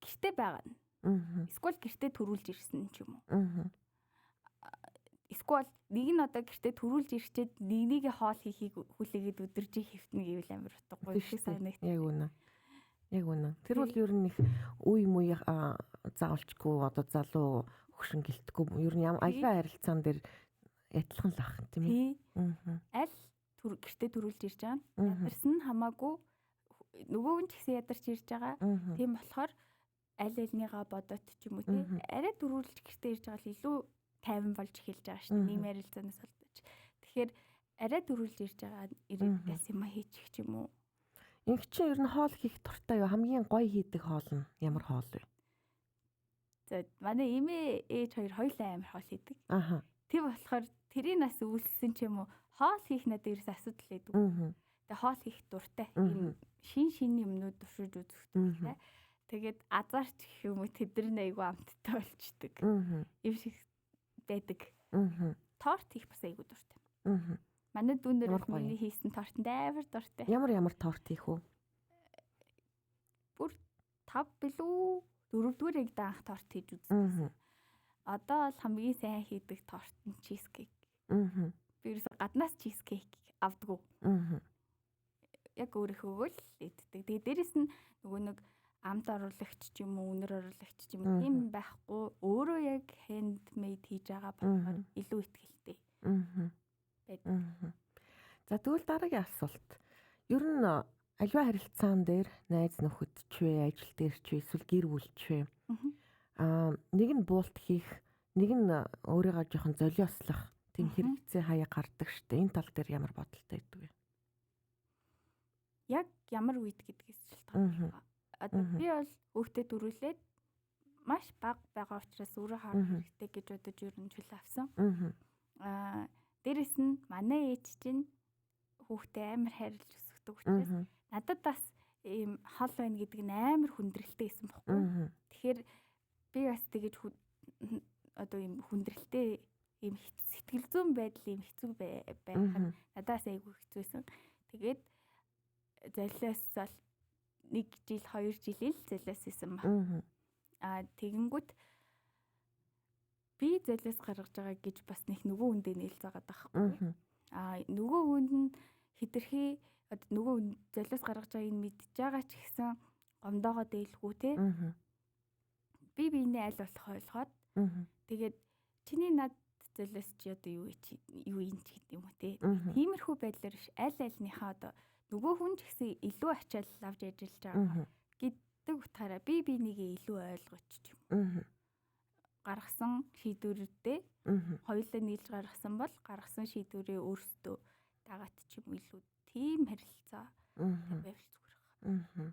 гэртээ байгаа нь. Эсвэл гэртээ төрүүлж ирсэн ч юм уу. Эсвэл нэг нь одоо гэртээ төрүүлж ирчээд нэгнийг хоол хийхийг хүлээгээд өдөржин хэвтнэ гэвэл амар утгагүй шиг санагдав. Яг үнэ. Тэр бол ер нь их үе мууй заавалчгүй одоо залуу хөшин гэлтэхгүй ер нь альва харилцаан дээр адилхан л ах тийм ээ. Аль гэртээ төрүүлж ирж байгаа нь ядарсан нь хамаагүй нөгөө нь ч гэсэн ядарч ирж байгаа. Тийм болохоор аль альныгаа бодоод ч юм уу тийм арай төрүүлж гэртээ ирж байгаа л илүү тайван болж эхэлж байгаа шүү дээ. Нийгэм харилцаанаас холбооч. Тэгэхээр арай төрүүлж ирж байгаа ирээдүйс юм хийчих ч юм уу. Инх чи ер нь хоол хийх дуртай юу? Хамгийн гоё хийдэг хоол нь ямар хоол вэ? За манай эмээ ээж хоёулаа амар хоол хийдэг. Тэг болохоор тэрийн нас үлссэн ч юм уу хоол хийх надад ерөөс асуудал лээдэг. Тэгээ хоол хийх дуртай. Ийм шин юмнууд туршиж үзэх дуртай. Тэгээд азарч гэх юм уу тэдний айгу амттай болчдөг. Юм шиг байдаг. Торт хийх бас айгу дуртай. Манай дүүнэр миний хийсэн тортанд амар дуртай. Ямар торт хийх вэ? Бүр 5 билүү 4-р эгдээ анх торт хийж үзсэн. Одоо бол хамгийн сайн хийдэг торт нь чизкейк. Би ерөөсө гаднаас чизкейк авдаггүй. Яг өөрийнхөөгөө л иддэг. Тэгээ дээрэс нь нөгөө нэг амт оруулагч ч юм уу, үнэр оруулагч ч юм уу тийм байхгүй. Өөрөө яг handmade хийж байгаа болохоор илүү ихтэй. За тэгвэл дараагийн асуулт. Ер нь аливаа харилцаан дээр найз нөхөд ч вэ, ажил дээр ч вэ, эсвэл гэр бүл ч вэ. Нэг нь буулт хийх, нэг нь өөрийгөө жоохон золиослох тийм хэрэгцээ хаяа гардаг штэ. Энэ тал дээр ямар бодолтой байдаг вэ? Яг ямар үед гэдгээс шалтгаална. Одоо би бол өөртөө дөрүүлээд маш бага байгаа учраас өөрөө харах хэрэгтэй гэж бодож ер нь чөлөө авсан. Дээрэс нь манай ээж чинь хүүхдээ амар хайрлаж өсгдөг учраас надад бас ийм хол байна гэдэг нь амар хүндрэлтэй байсан бохгүй. Тэгэхээр би бас тэгэж одоо ийм хүндрэлтэй ийм сэтгэл зүйн байдал ийм хэцүү байх нь надаас айгүй хэцүүсэн. Тэгээд золиосол 1 жил 2 жилийн л золиоссэн ба. Тэгэнгүүт би золиос гаргаж байгаа гэж бас нэг нөгөө хүндээ нээлзаагаад байхгүй. Нөгөө хүнд нь хитрхи нөгөө золиос гаргаж байгааг нь мэдж байгаа ч гэсэн гомдоогоо дээлгүй те. Би биенээ аль болох ойлгоод тэгээд чиний над золиос чи одоо юу юм ч гэдэг юм уу те. Тиймэрхүү байдлаар аль альныхаа одоо нөгөө хүн ч гэсэн илүү ачаал авч ажиллаж байгаа гэдэг утгаараа би нэгээ илүү ойлгоч ч юм. Гаргасан шийдвэрүүдээ хоёулаа нийлж гаргасан бол гаргасан шийдвэрээ өөрсдөө дагаад ч юм илүү тийм харилцаа байвал зүгээр байна.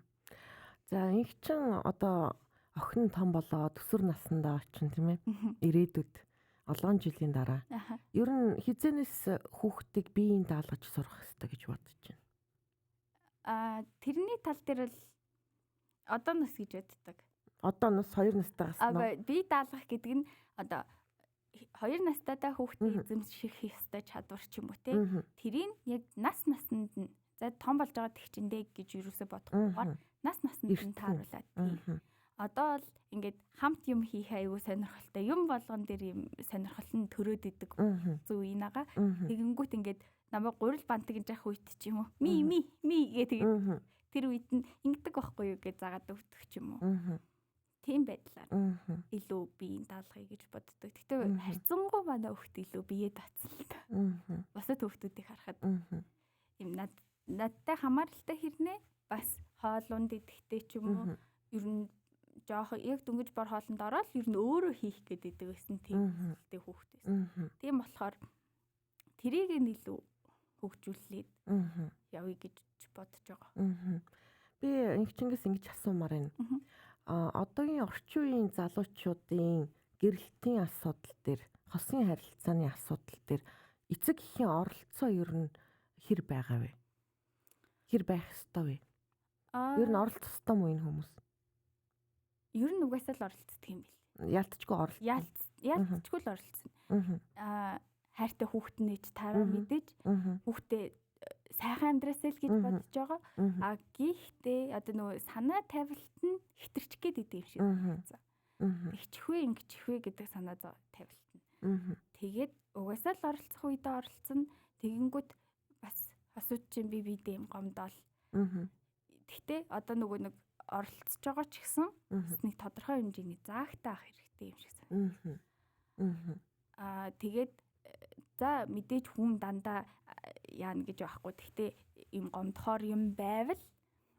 За инх чин одоо охин том болоод өсвөр наснда очин тийм ээ. Ирээдүйд олгон жилийн дараа. Ер нь хизэнээс хүүхдийг биеийн даалгаж сурах хэрэгтэй гэж бодож байна. Тэрний тал дээр л одоо нас гэж боддог. Одоо нас 2 настайгаас нь бие даалгах гэдэг нь одоо 2 настайдаа хүүхдээ эзэмших ёстой чадвар ч юм уу те. Тэрийг яг наснд нь за том болж байгаа тэгчэндээ гэж юусоо бодохгүй. Наснд нь тааруулаад тий. Одоо л ингээд хамт юм хийх аюу сонирхолтой юм болгон дээр юм сонирхол нь төрөөд идэг зүг ийнаага. Тэгэнгүүт ингээд намайг гурил бантаг гэж яах үед ч юм уу ми гэдэг тэр үед нь ингэдэг байхгүй юу гэж заагаад өгдөг ч юм уу. Тийм байдлаар илүү биеийн даалгая гэж боддог. Гэтэ харьцангуй манай хүүхд илүү бие татсан л та. Бусад хүүхдүүдийг харахад юм надтай хамааралтай хэрнээ бас хоолунд идэхтэй ч юм уу ер нь жоох яг дөнгөж бор хоолнд ороод ер нь өөрөө хийх гэдэг байсан тийм хэлтэй хүүхд байсан. Тийм болохоор тэрийг нь илүү хөгжүүлээд явъя гэж бодож байгаа. Би инхчингээс ингэж асуумаар байна. Одоогийн орчин үеийн залуучуудын гэрэлтийн асуудал дээр, хосын харилцааны асуудал дээр эцэг эхийн оролцоо ер нь хэр байгаа вэ? Хэр байх ёстой вэ? Ер нь оролцох ёстой мó энэ хүмүүс? Ер нь угаасаа л оролцдог юм бэл. Ялцчгүй оролцсон. Ялцчгүй л оролцсон. Хайртай хүүхэд нэж тараа мэдээж хүүхдээ сайхан амьдрасаа л гэж бодож байгаа. Гэхдээ одоо нөгөө санаа тавилт нь хитэрч гээд идэв юм шиг байна. Игчихвэ ингэчихвэ гэдэг санаа тавилт нь. Тэгээд угаасаа л оролцох үедээ оролцсон. Тэгэнгүүт бас хосууд чинь бидээ юм гомдоол. Гэхдээ одоо нөгөө нэг оролцож байгаа ч гэсэн нэг тодорхой хэмжээний заагтаа авах хэрэгтэй юм шиг санагдана. Тэгээд за мэдээж хүн дандаа яана гэж байхгүй. Гэхдээ юм гомдохоор юм байвал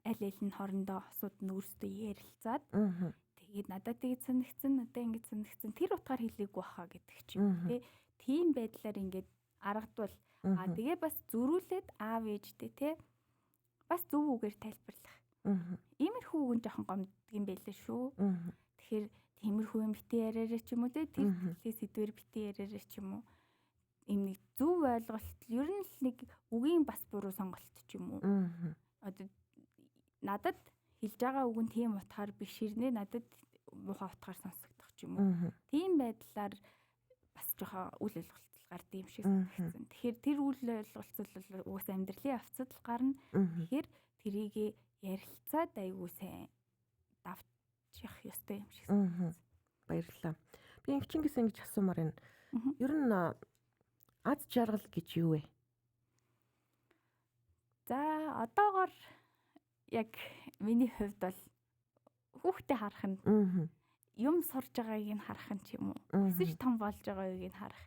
аль нь хоорондоо хосууд нь өөрсдөө ярилцаад тэгээд надад тэгж санагдсан, надад ингэж санагдсан. Тэр утгаар хэлээгүй баха гэдэг ч юм тий. Тийм байдлаар ингээд аргадвал тэгээ бас зөрүүлээд аав ээжтэй тий. Бас зөв үгээр тайлбарлах. Иймэрхүү үгэн жоохон гомддог юм байлээ шүү. Тэгэхээр тиймэрхүү юм битээ яриараа ч юм уу тий. Тэр сэдвэр битээ яриараа ч юм уу. Ийм нэг зөв ойлголт ер нь л нэг үгийн бас буруу сонголт ч юм уу. Одоо надад хэлж байгаа үг нь тийм утгаар биш хэрнээ надад муухай утгаар сонсогдох ч юм уу. Тийм байдлаар бас жоохон үл ойлголцол гардаг юм шиг санагдсан. Тэгэхээр тэр үл ойлголцол бол угаасаа амьдралын явцад л гарна. Тэгэхээр тэрийгэ ярилцаад айгуу сайн давчих ёстой юм шиг санагдсан. Баярлалаа. Би инхчингээс ингэж асуумаар байна. Ер нь Аз жаргал гэж юу вэ? За одоогор яг миний хувьд бол хүүхдээ харах нь юм сурж байгааг нь харах нь ч юм уу. Өсөж том болж байгааг нь харах.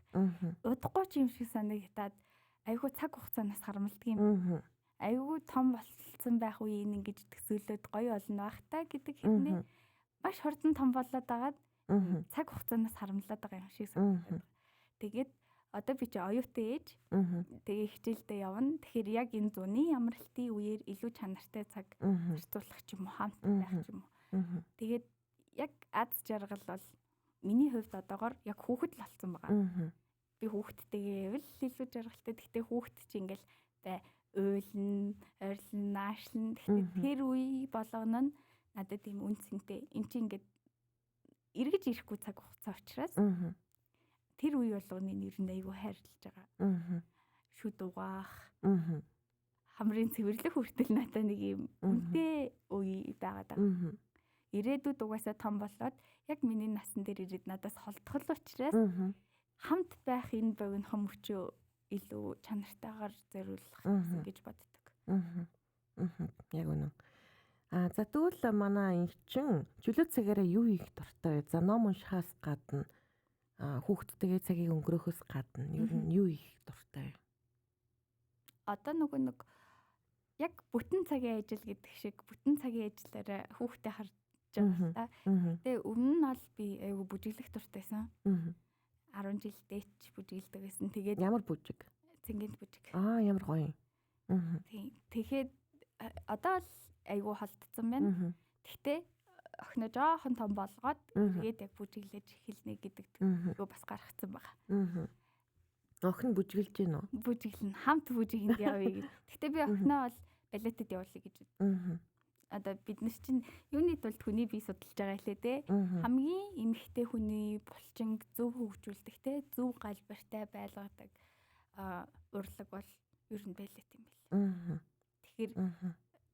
Удахгүй ч юм шиг санагдаад айгүй цаг хугацаанаас харамлдаг юм. Айгүй том болсон байх үеийн ингэж төсөөлөд гоё болно байх та гэдэг хэрнээ маш хурдан том болоод байгаад цаг хугацаанаас харамлаад байгаа юм шиг санагдаад. Тэгээд одоо би чи оюутан ээж. Тэгээ хичээлдээ явна. Тэгэхээр яг энэ зуны амралтын үеэр илүү чанартай цаг зарцуулах ч юм уу, хамт байх ч юм уу. Тэгээд яг аз жаргал бол миний хувьд одоогор яг хүүхэд л болсон байгаа. Би хүүхдтэйгээ л илүү жаргалтай. Гэхдээ хүүхэд чи ингээл уйлна, ойрлон, наашлна. Гэхдээ тэр үе болгоно нь надад ийм үнцэнтэй. Энд чи ингээд эргэж ирэхгүй цаг хугацаа учраас тэр үе болгоны нэр нь айгүй хайрлаж байгаа. Шүд угаах. Хамрын цэвэрлэх хүртэл надад нэг юм үнэтэй үе байгаад байгаа. Ирээдүйд угаасаа том болоод яг миний насан дээр ирээд надаас холдох учраас хамт байх энэ богинохон мөчөө илүү чанартайгаар зориулах гэж боддог. Яг үнэн. За тэгвэл манай инчин чөлөө цагаараа юу хийх дуртай вэ? За ном уншихаас гадна хүүхдтэйгээ цагийг өнгөрөөхөөс гадна ер нь юу хийх дуртай вэ? Одоо нэг яг бүтэн цагийн ажил гэдэг шиг бүтэн цагийн ажиллаараа хүүхдээ харж байгаа. Тэгээ өмнө нь бол би айгүй бүжиглэх дуртайсан. 10 жилдээ ч бүжиглдэг байсан. Тэгээд ямар бүжиг? Цэнгэнд бүжиг. Ямар гоё. Тэгэхээр одоо л айгүй холдсон байна. Гэхдээ охиноо жоохон том болгоод тэгээд яг бүжиглэж эхэлнэ гэдэг юу бас гаргацсан байгаа. Охин бүжиглэж гин үү? Бүжиглэн хамт бүжигэнд явъя гэж. Гэхдээ би охиноо бол балетад явуулъя гэж. Одоо бид нар чинь юуны тулд хүний бие судалж байгаа хэлээ те. Хамгийн эмэгтэй хүний булчинг зөв хөгжүүлдэг те, зөв галбартай байлгадаг урлаг бол ер нь балет юм байна. Тэгэхээр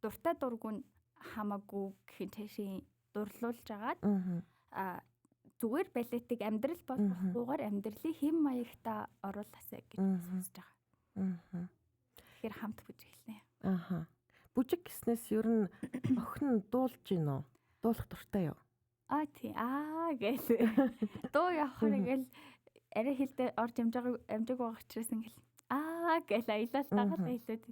дуртай дургүй нь хамаагүй гэхин цаашийн дурлуулж агаад зүгээр балетыг амьдрал болгохгүйгээр амьдралын хэм маягта оруулаасаа гэж сонсож байгаа. Тэгэхээр хамт бүжиглэнэ. Бүжиг гэснээс ер нь охин дуулж гин үү? Дуулах дуртай юу? Тий. Гэл. Дуу явахаар ингээл арай хэлдэ орж амжааг байгаа учраас ингээл гэл аялал дагаад аялаад.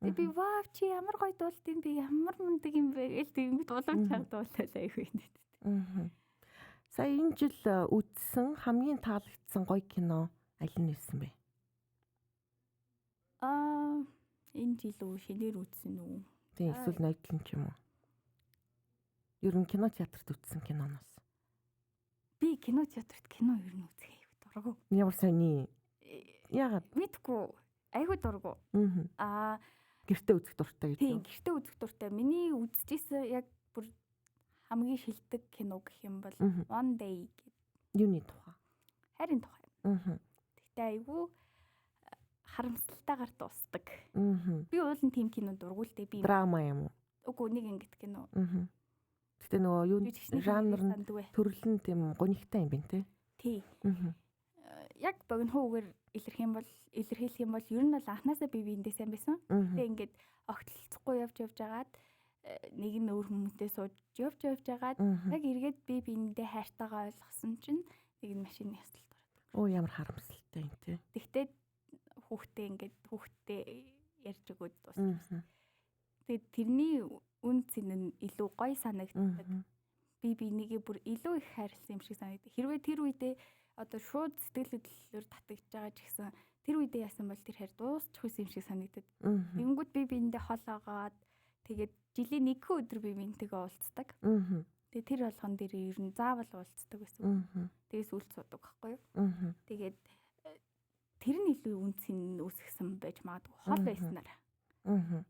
Тэгээ би вау чи ямар гоё дуулдیں۔ Би ямар мундаг юм бэ гэл тэгмэд уламж чад дуулаад айгүй юм. Сая энэ жил үзсэн хамгийн таалагдсан гоё кино аль нь байсан бэ? Энэ жил үү шинээр үзсэн үү? Тийм эсвэл ноёдлон ч юм уу. Ер нь кино театрт үзсэн киноноос. Би кино театрт кино ер нь үзэх айгүй дургу. Ямар сони? Яагаад? Мэдгүй. Айгүй дургу. Гэртээ үзэх дуртай гэж. Тийм гэртээ үзэх дуртай. Миний үзчихсэн яг бүр хамгийн шилдэг кино гэх юм бол One Day гэдэг. Юуны тухай? Хайрын тухай. Тэгтээ айгүй харамсалтайгаар дуусдаг. Би уулын тим кино дургуултай би. Драма юм уу? Үгүй нэг ингэдэг кино. Гэтэ нөгөө юу жанр нь төрөлн тийм гонигтай юм байна те. Тий. Яг богинохоогээр илэрхийлэх юм бол ер нь бол анханасаа би биэндээ сайн байсан. Тэгээ ингээд огтлцохгүй явж агаад нэг нь өөр хүмүүстэй сууж явж агаад яг эргээд би биэндээ хайртайгаа ойлгосон чинь нэг нь машины ясалт ороод. Ямар харамсалтай юм те. Тэгтээ хүүхдээ ярьж өгөөд дууссан. Тэгээд тэрний үнц нь илүү гоё санагддаг. Би бинийгээ бүр илүү их хайрлсан юм шиг санагдав. Хэрвээ тэр үедээ одоо шууд сэтгэл хөдлөлөөр татагдж байгаа ч гэсэн тэр үедээ яасан бол тэр хайр дуусчих байсан юм шиг санагдав. Тэнгүүд би биэндээ хол агаад тэгээд жилийн нэгэн өдөр би биентэйгээ уулздаг. Тэгээд тэр болгон дээр ер нь заавал уулздаг байсан. Тэгээд сүлд суудаг байхгүй юу? Тэгээд тэр нь илүү үнцэн үүсгэсэн байж магадгүй хол байснаар.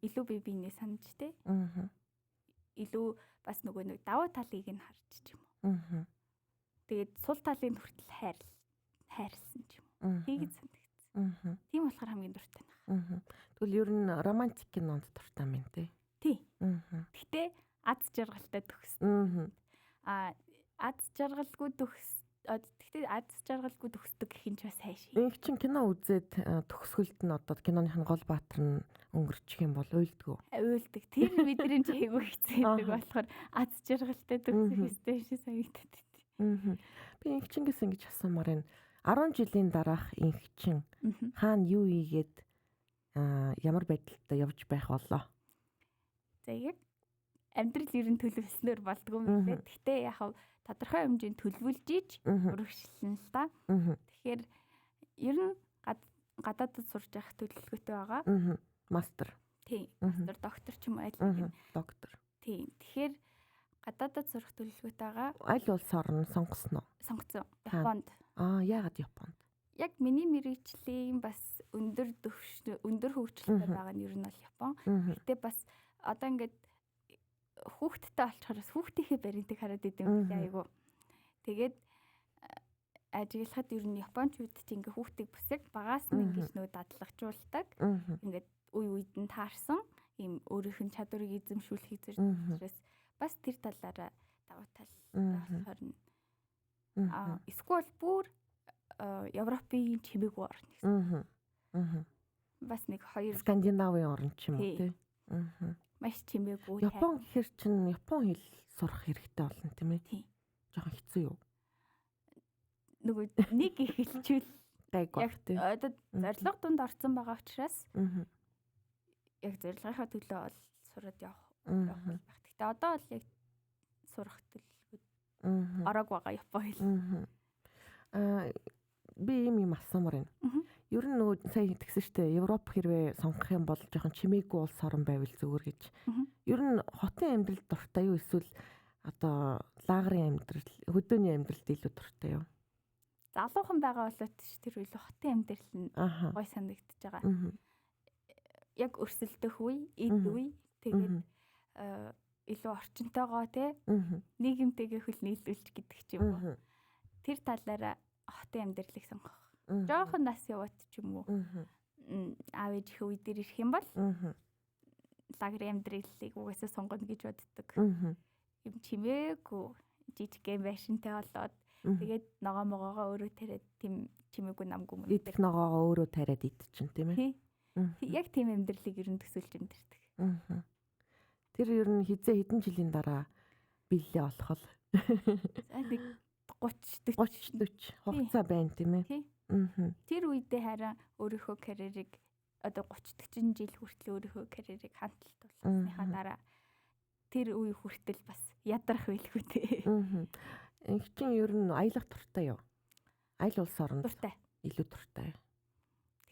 Илүү би биенээ санаж тэ. Илүү бас нөгөө нэг давуу талыг нь харж ч юм уу. Тэгээд сул талын хүртэл хайрлсан ч юм уу. Тийгэж санагдсан. Тийм болохоор хамгийн дуртай байна. Тэгвэл ер нь романтик кинонд дуртай юм тий. Тий. Гэтэ аз жаргалтай төгссөн. Аз жаргалгүй төгсдөг гэх юм ч бас хайш. Инх чин кино үзээд төгсгөлд нь одоо киноных нь гол баатар нь өнгөрчих юм бол уйлдгүү. Уйлдаг. Тэр мэдрэмж айгүй хэцээдэг болохоор аз жаргалтай төгсөх стэйшн санагдаад байт. Би инх чингээс ингэж асуумаар байна. 10 жилийн дараах инх чин хаана юу ийгээд ямар байдалтай явж байх болоо. За яг амьдрал ер нь төлөвлөснөр болдгоо мөлий. Гэхдээ яг тодорхой хэмжээнд төлөвлөж иж өргөжлөн л да. Тэгэхээр ер нь гадаадд сурж явах төлөвлөгөөтэй байгаа. Мастер. Тийм. Мастер, доктор ч юм уу аль нэг доктор. Тийм. Тэгэхээр гадаадд сурах төлөвлөгөөтэй байгаа. Аль улс орн сонгосноо? Сонгоцсон. Японд. Яагаад Японд? Яг миний мэрэгжлийн бас өндөр хөгжилтэй байгаа нь ер нь бол Япон. Гэтэ бас одоо ингээд хүүхдтэй олчхороос хүүхдийнхээ баримтыг хараад идэм билээ айгу. Тэгээд ажиглахад ер нь Япончууд ч ингээ хүүхдийг бас яг багаас нь ингэж нөө дадлагжуулдаг. Ингээд үе үед нь таарсан ийм өөрийнх нь чадварыг эзэмшүүлэх зэрэгээс бас тэр талаараа давуу тал болохоор нь эсвэл бүр Европын чимээгүй орн гэсэн. Бас нэг хоёр Скандинавын орн ч юм уу тий. Маш чимээгүй. Япон гэхэр чинь Япон хэл сурах хэрэгтэй болно тийм ээ. Тийм. Жохон хэцүү юу? Нөгөө нэг их хэлчүүл гайгүй тий. Одоо зорилго дунд орсон байгаа учраас яг зорилгынхаа төлөө бол сураад явах байх. Гэхдээ одоо бол яг сурах төлөвлөгөөд ороог байгаа Япон хэл. Би юм асуумаар байна. Ер нь нөгөө сая тэгсэн штэ Европ хэрвээ сонгох юм бол жоохон чимээгүй улс орн байвал зүгээр гэж. Ер нь хотын амьдрал дуртай юу эсвэл одоо лагерын амьдрал, хөдөөний амьдралд илүү дуртай юу? Залуухан байгаа болоод ч тэр үйл хотын амьдрал нь гой санагдчихж байгаа. Яг өрсөлдөх үе, эд үе тэгээд илүү орчинтойгоо те нийгэмтэйгээ хөл нийлүүлж гэдэг ч юм уу. Тэр талаараа хотын амьдралыг сонгох. Жохон нас яваад ч юм уу. Аав ээж их үе дээр ирэх юм бол лагерын амьдралыг угаасаа сонгоно гэж боддог. Юм чимээгүй жижигхэн байшинтай болоод тэгээд ногоо могоогоо өөрөө тариад тийм чимээгүй намгүй мөн. Идэх ногоогоо өөрөө тариад идчихэн тийм ээ. Яг тийм амьдралыг ер нь төсөөлж амьдэрдэг. Тэр ер нь хэдэн жилийн дараа биелээ болох бол. Нэг 30-40 хугацаа байна тийм ээ. Тэр үедээ харин өөрийнхөө карьерийг одоо 30-40 жил хүртэл өөрийнхөө карьерийг хандлт болгосныхаа дараа тэр үе хүртэл бас ядрах байлгүй дээ. Инх чин ер нь аялах туртай юу? Айл улс орнд туртай. Илүү туртай.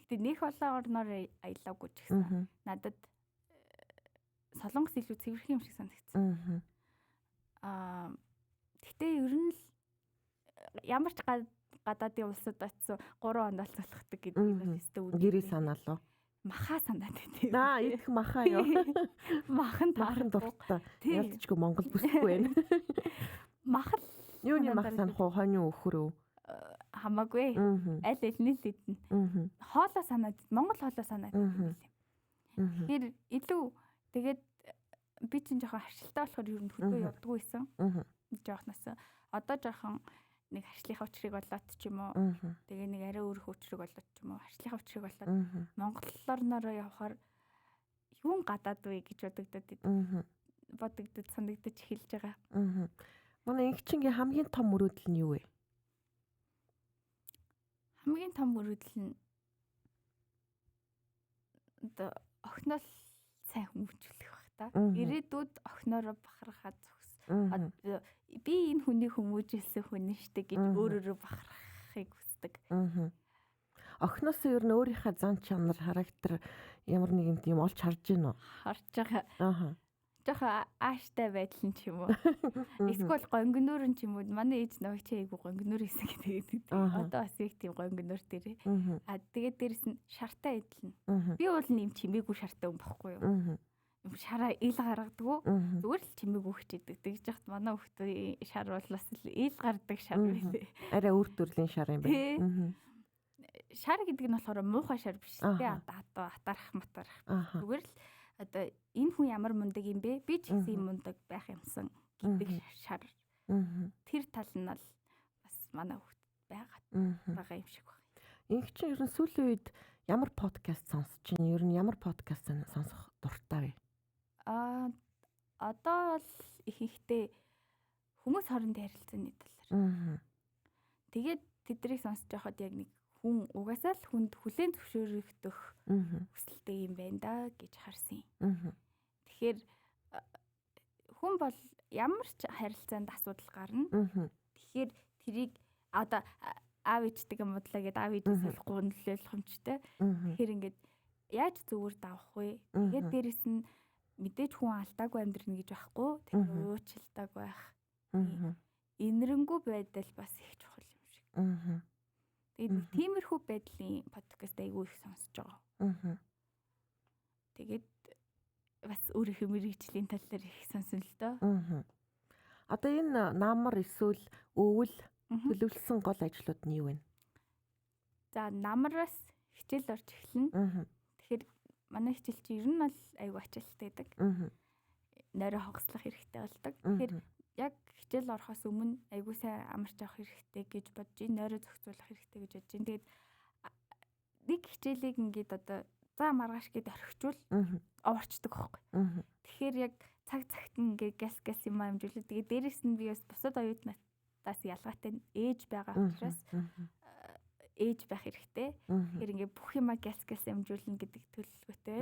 Гэтэ нөх олон орноор аялаагүй ч гэсэн надад Солонгос илүү цэвэрх юм шиг санагдсан. Гэтэ ер нь л ямар ч гадаадын улсад очисон 3 хонд олцолхдаг гэдэг юм өстэй. Гэрээ санаалуу. Маха санаад байт. Идэх маха юу? Махан таарах дуртай. Ялцчгүй Монгол бүсгүй байна. Махал юуны мах санах уу? Хонь өхөр үү? Хамаагүй. Аль аль нь л идэнэ. Хоолоо санаад, Монгол хоолоо санаад байт. Тэгэхээр илүү тэгээд би чинь жоохон харшилтай болохоор ер нь хөдөө явдггүй байсан. Жоохноос одоо жоохон нэг харшлийнхаа учрыг болоод ч юм уу. Тэгээ нэг арай өөр хөчрөг болоод ч юм уу. Харшлийнхаа учрыг болоод Монголорноороо явахаар юун гадаад вэ гэж бодогдод санагдаж эхэлж байгаа. Манай инхчингийн хамгийн том мөрөөдөл нь юу вэ? Хамгийн том мөрөөдөл нь одоо охиноо сайн хүмүүжүүлэх байх та. Ирээдүйд охиноороо бахархаад би энэ хүний хүмүүжүүлсэн хүн штэ гэж өөрөөрөө бахархахыг хүсдэг. Охиноосоо ер нь өөрийнхөө зан чанар, характер ямар нэгэн юм олж харж гин үү? Харж байгаа. Жохоо ааштай байдал нь ч юм уу. Эсвэл гонгиноор нь ч юм уу. Манай ээж наваг чи айгу гонгиноор хийсэн гэдэг. Одоо бас яг тийм гонгиноор дээр. Тэгээд дээрэс нь шартай эдлэн. Би бол нэм чимээгүй шартай хүн байхгүй юу? Юм шараа ил гаргадаг. Зүгээр л чимээгүй хчээдэг. Тэгж яхад манай хүүхдээ шар бол бас ил гардаг шар байлээ. Арай өөр төрлийн шар юм байна. Шар гэдэг нь болохоор муухай шар биш тий. Одоо атарах матарах. Зүгээр л одоо энэ хүн ямар мундаг юм бэ? Би ч гэсэн юм мундаг байх юмсан гэдэг шар. Тэр тал нь бол бас манай хүүхд байгаа юм шиг байна. Инх чинь ер нь сүүлийн үед ямар подкаст сонсож чинь? Ер нь ямар подкаст сонсох дуртай вэ? Одоо л ихэнхдээ хүмүүс хоорондын харилцааны талаар. Тэгээд тэднийг сонсож байхад яг нэг хүн угаасаа л хүнд хүлээн зөвшөөрөгдөх хүсэлтэй юм байна да гэж харсан юм. Тэгэхээр хүн бол ямар ч харилцаанд асуудал гарна. Тэгэхээр тэрийг одоо аав ээжтэй юм бодлоо гэдэг аав ээжээс болохгүй нөлөөлөх юмчтэй. Тэгэхээр ингээд яаж зөвөр давах вэ? Тэгээд дээрэс нь мэдээж хүн алдаагүй амьдрна гэж байхгүй. Тэгэхээр уучлалтай байх. Инэрэнгүү байдал бас их чухал юм шиг. Тэгээд тиймэрхүү байдлын подкаст айгүй их сонсож байгаа. Тэгээд бас өөрийнхөө мэргэжлийн талаар их сонсон л доо. Одоо энэ намар эсвэл өвөл төлөвлөсөн гол ажлууд нь юу вэ? За намараас хичээл орж эхэлнэ. Тэгэхээр манай хичээл чинь ер нь бол айгүй ачаалттай байдаг. Нойроо хослох хэрэгтэй болдог. Тэгэхээр яг хичээл орохоос өмнө айгүй сайн амарч авах хэрэгтэй гэж бодож байна. Нойроо зохицуулах хэрэгтэй гэж бодож байна. Тэгээд нэг хичээлийг ингээд одоо за маргааш гэд орхичвол оварчдаг байхгүй. Тэгэхээр яг цагт нь ингээд газ юм амжуулдаг. Тэгээд дээрэс нь би бас бусад оюутнаас ялгаатай ээж байгаа учраас ээж байх хэрэгтэй. Тэгэхээр ингээд бүх юма газ амжуулна гэдэг төлөвлөгөөтэй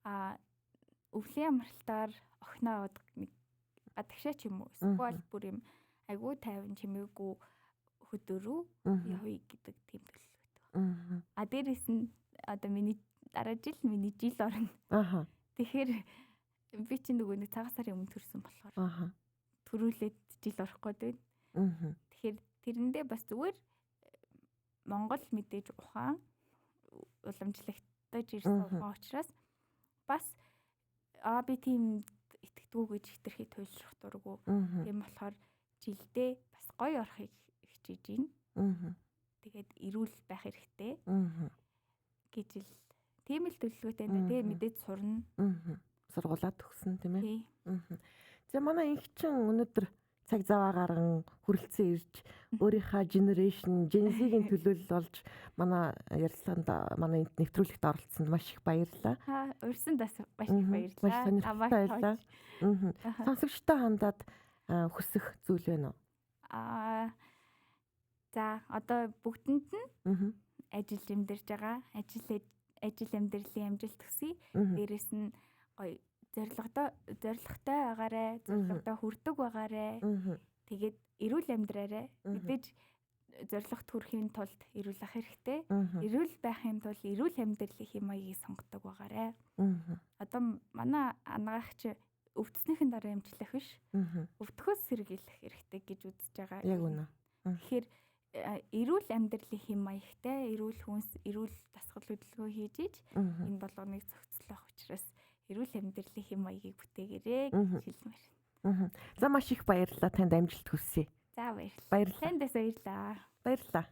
байна. Өвлийн амралтаар охиноо аваад нэг гадагшаа ч юм уу эсвэл бүр юм айгүй тайван чимээгүй хөдөөрөө явъя гэдэг тийм төлөвлөгөөтэй. Дээрэс нь одоо миний дараа жил миний жил орно. Тэгэхээр би чинь нөгөө нэг цагаан сарын өмнө төрсөн болохоор төрүүлээд жил орохгүй байна. Тэгэхээр тэрэндээ бас зүгээр Монгол мэдээж ухаан уламжлагтаж ирсэн ухаан учраас бас би тийм итгэдэггүй гэж хитрхи туйлшрах дурггүй. Тийм болохоор жилдээ бас гоё орохыг хичээж байна. Тэгээд эрүүл байх хэрэгтэй гэж л тийм л төлөвлөгөөтэй байна. Тэгээ мэдээж сурна. Сургуулаа төгсөн тийм ээ. За манай инх чин өнөөдөр цаг зав гарган хүрэлцэн ирж өөрийнхөө generation Gen Z-ийн төлөөлөл болж манай ярилцлаганд манай нэвтрүүлэгт оролцсонд маш их баярлалаа. Урьсандаас маш их баярлалаа. Баярлалаа. Сонсогчтой хандаад хүсэх зүйл байна уу? За одоо бүгдэнд нь ажил амьдарч байгаа. Ажил амьдралын амжилт төсөй. Дээрэс нь гоё зоригтой байгаарэ, зоригтой хүрдэг байгаарэ. Тэгээд эрүүл амьдраарэ. Мэдээж зоригт хүрэхийн тулд эрүүл ах хэрэгтэй. Эрүүл байхын тулд эрүүл амьдралын хэм маягийг сонгодог байгаарэ. Одоо манай анаагч өвдснийхэн дараа амжилах биш. Өвдөхөөс сэргийлэх хэрэгтэй гэж үзэж байгаа. Яг үнэ. Тэгэхээр эрүүл амьдралын хэм маягтай, эрүүл хүнс, эрүүл дасгал хөдөлгөөн хийж иж энэ болгоныг зохицуулах учраас эрүүл амьдралын хэм маягийг бүтээгээрэй гэж хэлмээр. За маш их баярлалаа. Танд амжилт хүсье. За баярлалаа. Тандас баярлалаа. Баярлалаа.